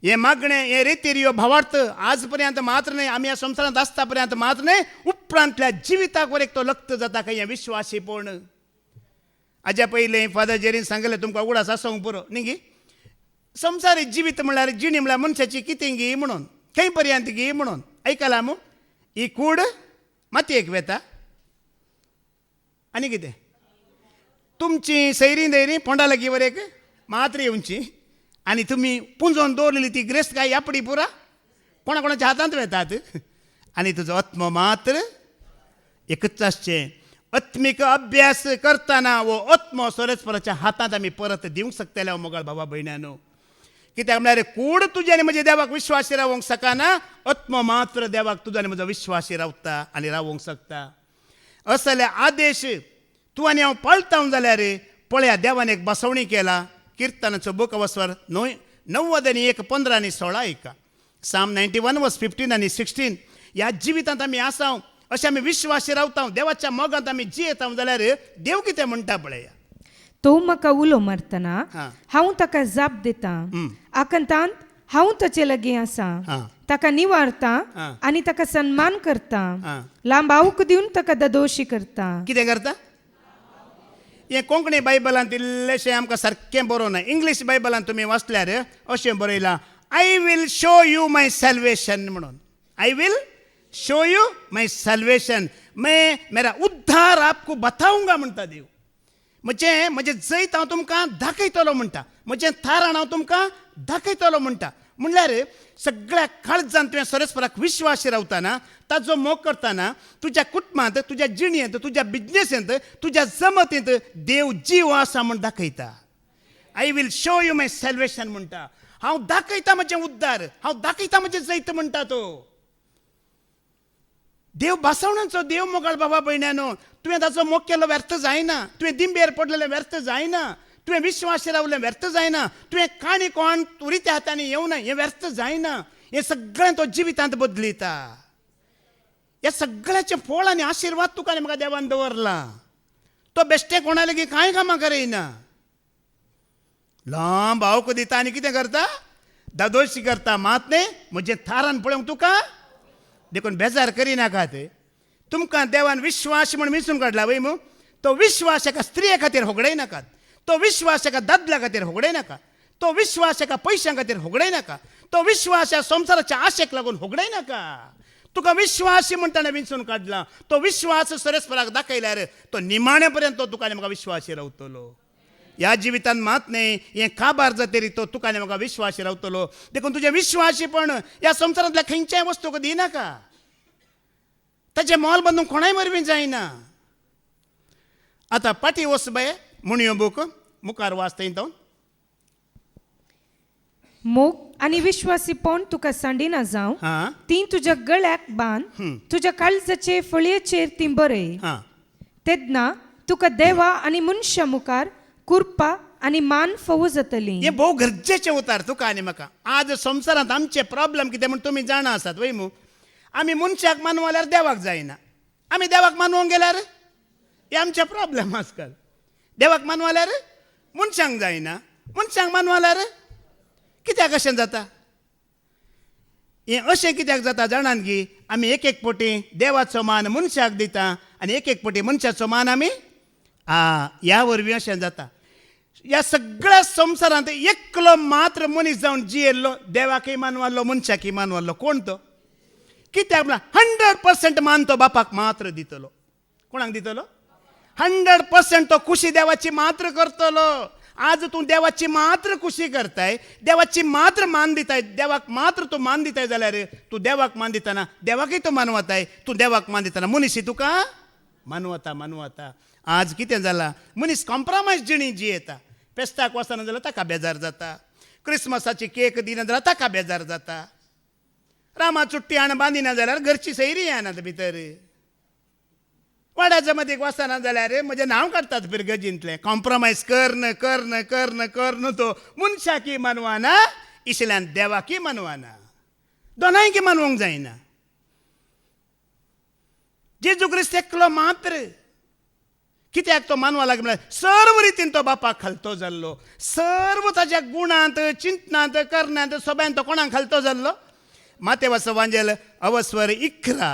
Speaker 1: हे मागणें, हे रितीर, ह्यो भावार्थ आज पर्यंत मात्र न्ही, आमी ह्या संवसारांत आसता पर्यंत मात्र न्ही, उपरांतल्या जिविताक वर एक तो लक्त जाता काय हें विश्वासीपण. हाज्या पयलीं फादर जेरीन सांगलें तुमकां उगडास आसूंक पुरो न्ही गी. संवसारीक जिवीत म्हणल्यार जिणी म्हणल्यार मनशाची कितें गी म्हणून, खंय पर्यंत गी म्हणून. आयकलां मू, ही कूड मातयेक वेता आनी कितें तुमची सैरी दैरी पोंडा लागीं वरेक मात्र येवची आनी तुमी पुंजोवन दवरलेली ती ग्रेस्त काय यापडी पुरा कोणा कोणाच्या हातांत वेतात आनी तुजो आत्म मात्र एकच आसचें. आत्मीक अभ्यास करतना वो आत्म परस्पराच्या हातांत आमी परत दिवंक शकतले मोगाळ भावा भयण्यानो. कित्याक म्हळ्यार कूड तुजे आनी म्हजे देवाक विश्वासी रावोंक शकना, आत्म मात्र देवाक तुजो आनी म्हजो विश्वासी रावता आनी रावोंक शकता. असो जाल्यार आदेश तूं आनी हांव पाळटा जाल्यार पळया देवान एक बसवणी केला. किर्तनाचो बूक वसवर 91:1, 15 आणि 16 ऐका. साम 91:15 आणि 16. ह्या जिवितांत आमी आसा अशें आमी विश्वासी रावता, देवाच्या मोगांत आमी जियेता जाल्यार देव कितें म्हणटा पळया.
Speaker 2: तो म्हाका उलो मारतना
Speaker 1: हां.
Speaker 2: हांव ताका जाप दितां, आकंतांत हांव ताचे लागीं आसा,
Speaker 1: हां.
Speaker 2: ताका निवारता
Speaker 1: हां.
Speaker 2: आनी ताका सन्मान करता,
Speaker 1: हां.
Speaker 2: लांब आऊक दिवन ताका ददोशी करता.
Speaker 1: कितें करता? हें कोंकणी बायबलांत इल्लेशें आमकां सारकें बरोवं ना. इंग्लीश बायबलांत तुमी वाचल्यार अशें बरयलां, आय वील शो यू माय सॅल्वेशन म्हणून. आय वील शो यू माय सॅल्वेशन, मेरा उद्धार आपको बताऊंगा म्हणटा देव. म्हजें जैत हांव तुमकां दाखयतलो म्हणटा, म्हजें थाराण हांव तुमकां दाखयतलो म्हणटा. म्हणल्यार सगळ्या काळजांत तुवें सरस्पराक विश्वास रावतना, ताजो मोग करतना, तुज्या कुटुंबांत, तुज्या जिणेंत, तुज्या बिजनेसींत, तुज्या जमतींत देव जीव आसा म्हूण दाखयता. आय वील शो यू माय सॅल्वेशन म्हणटा. हांव दाखयता म्हजें उद्धार, हांव दाखयता म्हजें जैत म्हणटा तो. देव बासवणांचो देव मोगाळ बाबा भयण्यानो. तुवें ताचो मोग केलो व्यर्थ जायना, तुवें दिंबेर पडलेलें व्यर्थ जायना, तुवें विश्वास रावलें व्यर्थ जायना, तुवें काणी कोण तुरित्या हातांनी येवना हें व्यर्थ जायना. हें सगळें तो जिवितांत बदलिता. ह्या सगळ्याचें फळ आनी आशिर्वाद तुका आनी म्हाका देवान दवरला. तो बेश्टे कोणा लेगीत कांय कामां करयना, लांब हांव दिता आनी कितें करता, दादोशी करता. मात न्ही म्हजें थारान पळोवंक तुका देखून बेजार करिनाकात. तुमकां देवान विश्वास म्हूण मिसून काडला वय मू. तो विश्वास एका स्त्रिये खातीर होगडय नाकात, तो विश्वास एका दादल्या खातीर होगडय नाका, तो विश्वास एका पयशां खातीर होगडय नाका, तो विश्वास ह्या संवसाराच्या आशेक लागून होगडय नाका. तुका विश्वास म्हणटाना विंचून काडला. तो विश्वास सरस्पराक दाखयल्यार तो निमाणे पर्यंत तो तुका आनी म्हाका विश्वासी रावतलो. ह्या जिवितांत मात न्ही, हें काबार जातरी तो तुका आनी म्हाका विश्वासी रावतलो. देखून तुजें विश्वासीपण ह्या संवसारांतल्या खंयच्याय वस्तूक दिनाका. ताचें मोल बांदूंक कोणाय वरवीं जायना. आतां पाटी वच बाय म्हणयो बूक मुखार वाचता तो.
Speaker 2: मोग आनी विश्वासीपण तुका सांडिना जावं,
Speaker 1: हां
Speaker 2: ती तुज्या गळ्याक बांद, तुज्या काळजाचे फळयेचेर ती बरय.
Speaker 1: हां
Speaker 2: तेन्ना तुका देवा आनी मनशा मुखार कुर्पा आनी मान फावो जातली.
Speaker 1: हें भोव गरजेचें उतार तुका आनी म्हाका. आज संवसारांत आमचे प्रॉब्लेम कितें म्हण तुमी जाणा आसात वय मू. आमी मनशाक मानवाल्यार देवाक जायना, आमी देवाक मानवंक गेल्यार हे आमचे प्रॉब्लेम आजकाल. देवाक मानवाल्यार मनशांक जायना, मनशांक मानवाल्यार कित्याक अशें जाता. हें अशें कित्याक जाता जाणान की आमी एक एक पटी देवाचो मान मनशाक दिता आनी एक एक पटी मनशाचो मान आमी ह्या वरवीं अशें जाता. ह्या सगळ्या संवसारांत एकलो मात्र मनीस जावन जियेल्लो देवाकय मानवालो मनशाकय मानवालो कोण तो. कित्याक म्हळ्यार 100% मान तो बापाक मात्र दितलो. कोणाक दितलो? 100% तो खुशी देवाची मात्र करतलो. आज तूं देवाची मात्र खुशी करताय, देवाची मात्र मान दिताय, देवाक मात्र तूं मान दिताय जाल्यार तूं देवाक मान दितना देवाकय तूं मानवताय, तूं देवाक मान दितना मनीसय तुका मानवता. आज कितें जालां, मनीस कॉम्प्रोमायज जिणी जियेता. फेस्ताक वचना जाल्यार ताका बेजार जाता, क्रिस्मसाची केक दिना जाल्यार ताका बेजार जाता, रामा चुट्टी हाण बांदिना जाल्यार घरची सैरी येनात भितर. पाड्याच्या मध्ये वाचना जाल्यार म्हजें नांव काडटात पिरगजींतले कॉम्प्रोमायज करन करन करन करन तो मनशाकी मानवाना इशल्यान देवाकी मानवाना दोनांयकी मानवंक जायना जेजू क्रिस्त एकलो मात्र कित्याक तो मानवा लागला म्हळ्यार सर्व रितीन तो बापाक खालतो जाल्लो सर्व ताच्या गुणांत चिंतनांत करण्यांत सोब्यान तो कोणाक खालतो जाल्लो मातेवाचो वांजेल अवस्वर 11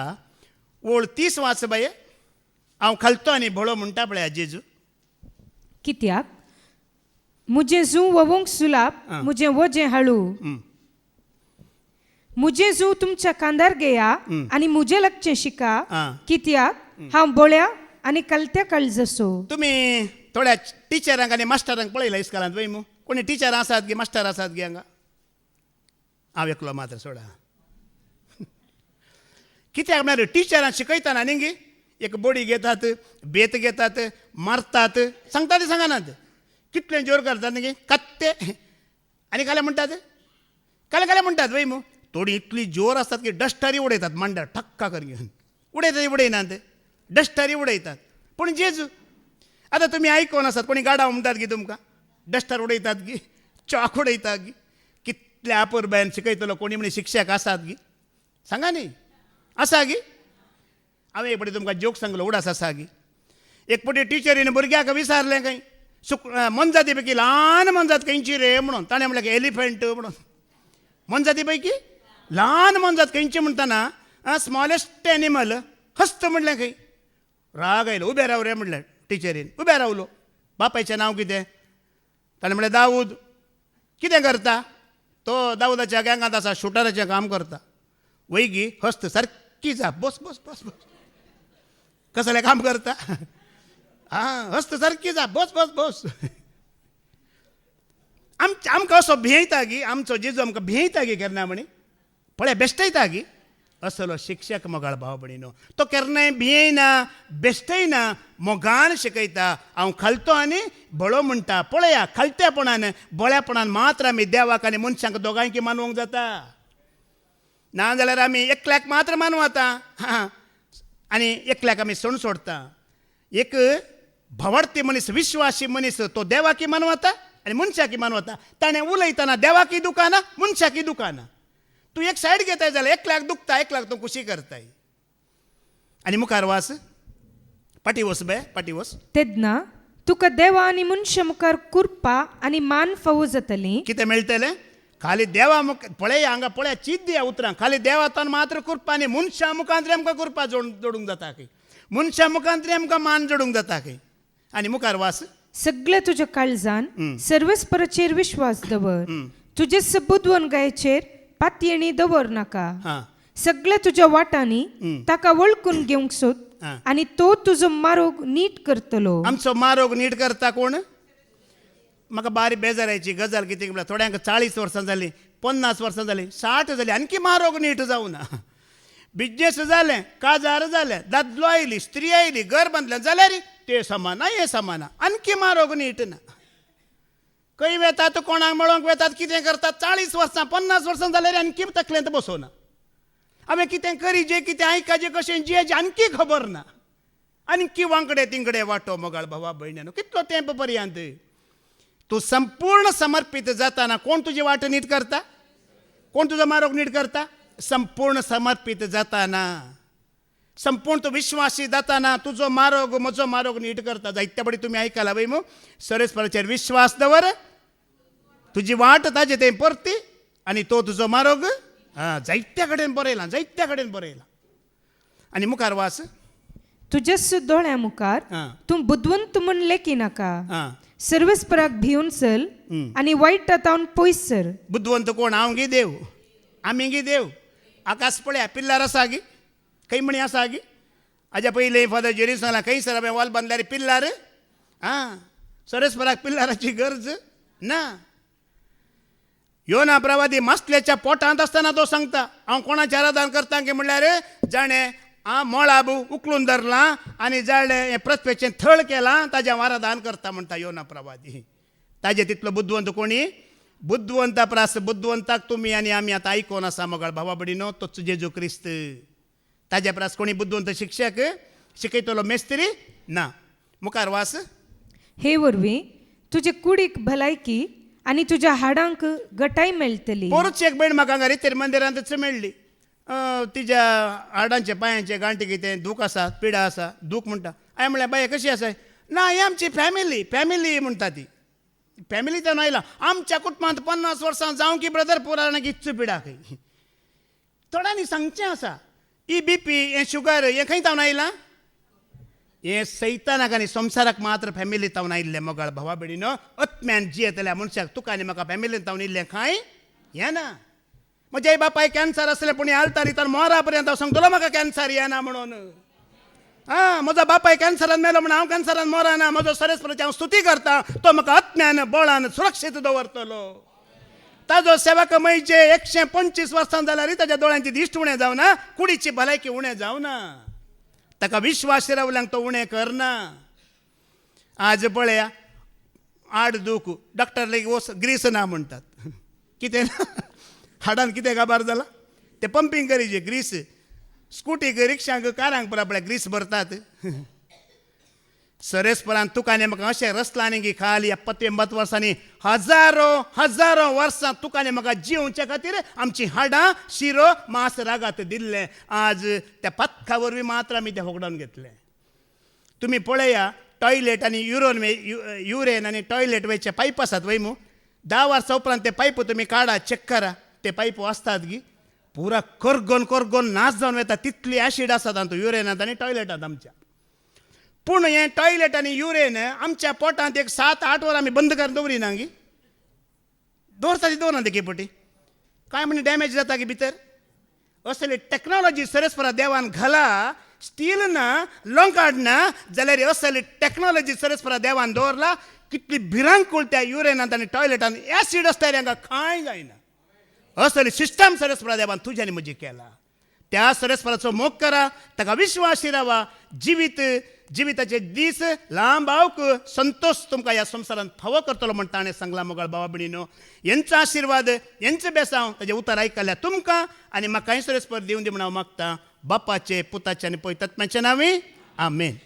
Speaker 1: ओळ 30 वाच बाये हांव खालतो आनी भोळो म्हणटा पळय जेजू
Speaker 2: कित्याक मुजें जू ववंक सुलाप मुजें वजें हळू मुजें जू तुमच्या कांदार घेया आनी मुजें लागचें शिका कित्याक हांव बोळ्या आनी कलत्या काळजसो
Speaker 1: तुमी थोड्या टिचरांक आनी मास्टरांक पळयला इस्कालांत वय मू कोणी टिचर आसात गे मास्टर आसात गे हांगा हांव एकलो मात्र सोडा कित्याक म्हळ्यार टिचरां शिकयतना न्ही गे एक बोडी घेतात बेत घेतात मारतात सांगता ते सांगानात कितले जोर करतात न्ही गे कत्ते आनी काले म्हणटात काले काले म्हणटात वय मू थोडी इतली जोर आसतात की डस्टरी उडयतात मांड्यार ठक्का करून घेवन उडयतात उडयनात डस्टरी उडयतात पूण जेजू आतां तुमी आयकोन आसात कोणी गाडा म्हणटात गी तुमकां डस्टर उडयतात गी चॉक उडयतात गी कितल्या अपुरबायन शिकयतलो कोणी म्हणे शिक्षक आसात गी सांगा न्ही आसा गी हांवें एक फावटी तुमकां जोक सांगलो उडास आसा गी एक फावटी टिचरीन भुरग्याक विचारलें खंय मनजाती पैकी ल्हान मनजात खंयची रे म्हणून ताणें म्हणलें की एलिफंट म्हणून मनजाती पैकी ल्हान मनजात खंयची म्हणटना स्मॉलेस्ट एनिमल हस्त म्हणलें खंय राग आयलो उबें राव रे म्हणलें टिचरीन उबें रावलो बापायचें नांव कितें ताणें म्हणलें दाऊद कितें करता तो दाऊदाच्या गँगांत आसा शुटराचें काम करता वैगी हस्त सारकी जा बस बस बस बस कसलें काम करता हस्त सारकी जा बस बस बस आमकां असो भियेता गी आमचो जेजू आमकां भियेता गी केन्ना म्हणी पळय बेश्टयता गी असलो शिक्षक मोगाळ भाव भयणीनो तो केन्नाय भियेना बेश्टयना मोगान शिकयता हांव खालतो आनी बळो म्हणटा पळया खालत्यापणान बळ्यापणान मात्र आमी देवाक आनी मनशांक दोगांयकी मानवंक जाता नाजाल्यार आमी एकल्याक मात्र मानवता आनी एकल्याक आमी सण सोडता एक भवडती मनीस विश्वासी मनीस तो देवाकी मानवता आनी मनशाकी मानवता ताणें उलयतना देवाकी दुखाना मनशाकी दुखाना तूं एक सायड घेताय जाल्यार एकल्याक दुखता एकल्याक तूं खुशी करताय आनी मुखार वास पाटी वस बे पाटी वस
Speaker 2: तेदना तुका देवा आनी मनशा मुखार कुरपा आनी मान फावो जातली
Speaker 1: कितें मेळटलें खाली देवा मुख पळय हांगा पळय चीत दिया उतरां खाली देवातान मात्र कुरपा आनी मनशा मुखांतरी आमकां कुरपा जोडूंक जाता खंय मनशा मुखांतरी आमकां मान जोडूंक जाता खंय आनी मुखार वास
Speaker 2: सगळ्या तुज्या काळजान सर्वस्पराचेर विश्वास दवर तुजे सबूत गायचेर पातयेणी दवर नाका सगळ्या तुज्या वाटांनी ताका वळखून घेवंक सोद आनी तो तुजो मारोग नीट करतलो
Speaker 1: आमचो मारोग नीट करता कोण म्हाका बारीक बेजारायची गजाल कितें म्हळ्यार थोड्यांक 40 वर्सां जालीं 50 वर्सां जालीं 60 जालीं आणकी मारोग नीट जावना बिजनेस जालें काजार जालें दादलो आयली स्त्री आयली घर बांदलें जाल्यार ते समाना हे समाना आणकी मारोग नीट ना खंय वेतात कोणाक मेळोंक वेतात कितें करतात 40 वर्सां 50 वर्सां जाल्यार आणकी तकलेंत बसोना हांवें कितें करी जें कितें आयकाचें कशें जें आणकी खबर ना आणकी वांकडे तिंकडे वाटो मोगाळ भावा भयण्यानो कितलो तेंप पर्यंत तूं संपूर्ण समर्पित जाताना कोण तुजी वाट नीट करता कोण तुजो मारोग नीट करता संपूर्ण समर्पित जाताना संपूर्ण तूं विश्वासी जाताना तुजो मारोग म्हजो मारोग नीट करता जायत्या बडी तुमी आयकला वय मू सर्वेस्पराचेर विश्वास दवर तुजी वाट ताजे तें परती आनी तो तुजो मारोग जायत्या कडेन बरयला आनी मुखार वास
Speaker 2: तुज्याच दोळ्या मुखार तूं बुद्वंत म्हूण लेखी नाका सर्वस्पराक भिवन चल आनी वायट तावन पयस सर
Speaker 1: बुद्वंत कोण हांव गी देव आमी गी देव आकाश पळया पिल्लार आसा गी खंय म्हणी आसा गी हाज्या पयलीं फादर जेरुसलेमाक खंय सर हांवें वॉल बांदल्यार पिल्लार सर्वेस्पराक पिल्लाराची गरज ना योना प्रवादी मास्तल्याच्या पोटांत आसतना तो सांगता हांव कोणाचें आराधन करता की म्हणल्यार जाणें मोळाबू उखलून धरलां आनी जाणें हें प्रस्पेचें थळ केलां ताजें आराधन करता म्हणटा योना प्रवादी ताजे तितलो बुद्वंत कोणी बुद्वंता प्रास बुद्वंताक तुमी आनी आमी आतां आयकोन आसा मोगाळ भावा भयणीनो तोच जेजू क्रिस्त ताजे प्रास कोणी बुद्वंत शिक्षक शिकयतलो मेस्त्री ना. मुखार वास.
Speaker 2: हे वरवीं तुजे कुडीक भलायकी आनी तुज्या हाडांक घटाय मेळटली.
Speaker 1: पोरूच एक भयण म्हाका हांगा रितेर मंदिरांतच मेळ्ळी. तिच्या हाडांचे पांयांचे गांठी कितें दूख आसा, पिडा आसा. दूख म्हणटा. हांवें म्हणलें बाय कशी आसा? ना ही आमची फॅमिली म्हणटा ती. फॅमिली तर नायला आमच्या कुटुंबांत 50 वर्सां जावं की ब्रदर पुराणाक इच्छ पिडा खंय. थोड्यांनी सांगचें आसा. ही BP हें शुगर हें खंय तावन आयलां? हें सैतानाक आनी संवसाराक मात्र फॅमिली तावन आयिल्लें मोगाळ भावा भयणीनो. आत्म्यान जियेतल्या मनशाक तुका आनी म्हाका फॅमिलीन तावन येयल्लें खंय येना. म्हज्या आई बापाय कॅन्सर आसलें पूण आलतारीतान मोरा पर्यंत हांव सांगतलो म्हाका कॅन्सर येना म्हणून. म्हजो बापाय कॅन्सरान मेलो म्हणून हांव कॅन्सरान मोराना. म्हजो सरेस्पराची हांव स्तुती करता. तो म्हाका आत्म्यान बळान सुरक्षीत दवरतलो. ताजो सेवक मैजे 125 वर्सां जाल्यार ताज्या दोळ्यांची दिश्ट उणें जावना, कुडीची भलायकी उणें जावना. ताका विश्वास रावल्यांक तो उणें करना. आज पळया आड दूख डॉक्टर लेगीत वस ग्रीस ना म्हणटात. कितें हाडान कितें काबार जाला ते पंपींग करीचे ग्रीस. स्कुटीक रिक्षांक कारांक पळय आपल्या ग्रीस भरतात. सरेस्परान तुका आनी म्हाका अशें रसलांनी की खाली 50 वर्सांनी हजारो वर्सां तुका आनी म्हाका जिवचे खातीर आमची हाडां शिरो मांस रागात दिल्लें. आज त्या पथका वरवीं मात्र आमी तें होगडोवन घेतलें. तुमी पळया टॉयलेट आनी युरेन आनी टॉयलेट वयचे पायप आसात वय मू. 10 वर्सां उपरांत ते पायप तुमी काडा चॅक करा. ते पायप आसतात गी पुरा करगोन नाश जावन वता. तितली ॲसीड आसात तातूंत युरेनांत आनी टॉयलेटांत आमच्या. पूण हें टॉयलेट आनी युरेन आमच्या पोटांत एक 7-8 वरां आमी बंद करून दवरिना गी. दवरता ती दवरना ते केपटी. कांय म्हणी डॅमेज जाता गी भितर. असली टॅक्नॉलॉजी सरेस्परा देवान घाला. स्टील ना लोंकाड ना जाल्यार असली टॅक्नॉलॉजी सरेस्परा देवान दवरला. कितली भिरांकूळ त्या युरेनांत आनी टॉयलेटांत ॲसीड आसता हांकां कांय जायना. असली सिस्टम सरेस्परा देवान तुज्या आनी म्हजी केला. त्या सरेस्पराचो मोग करा. ताका विश्वासी रावा. जिविताचे दीस लांब आवक संतोष तुमकां ह्या संवसारांत फावो करतलो म्हण ताणें सांगला मोगाळ भावा भयणीनो. हेंचो आशिर्वाद हेंचें बेसांव ताजें उतर आयकल्या तुमकां आनी म्हाकाय सरेस्पर दिवन दी म्हण हांव मागतां. बापाचे पुताचे आनी पवित्रात्म्याचे नांवी आमेन.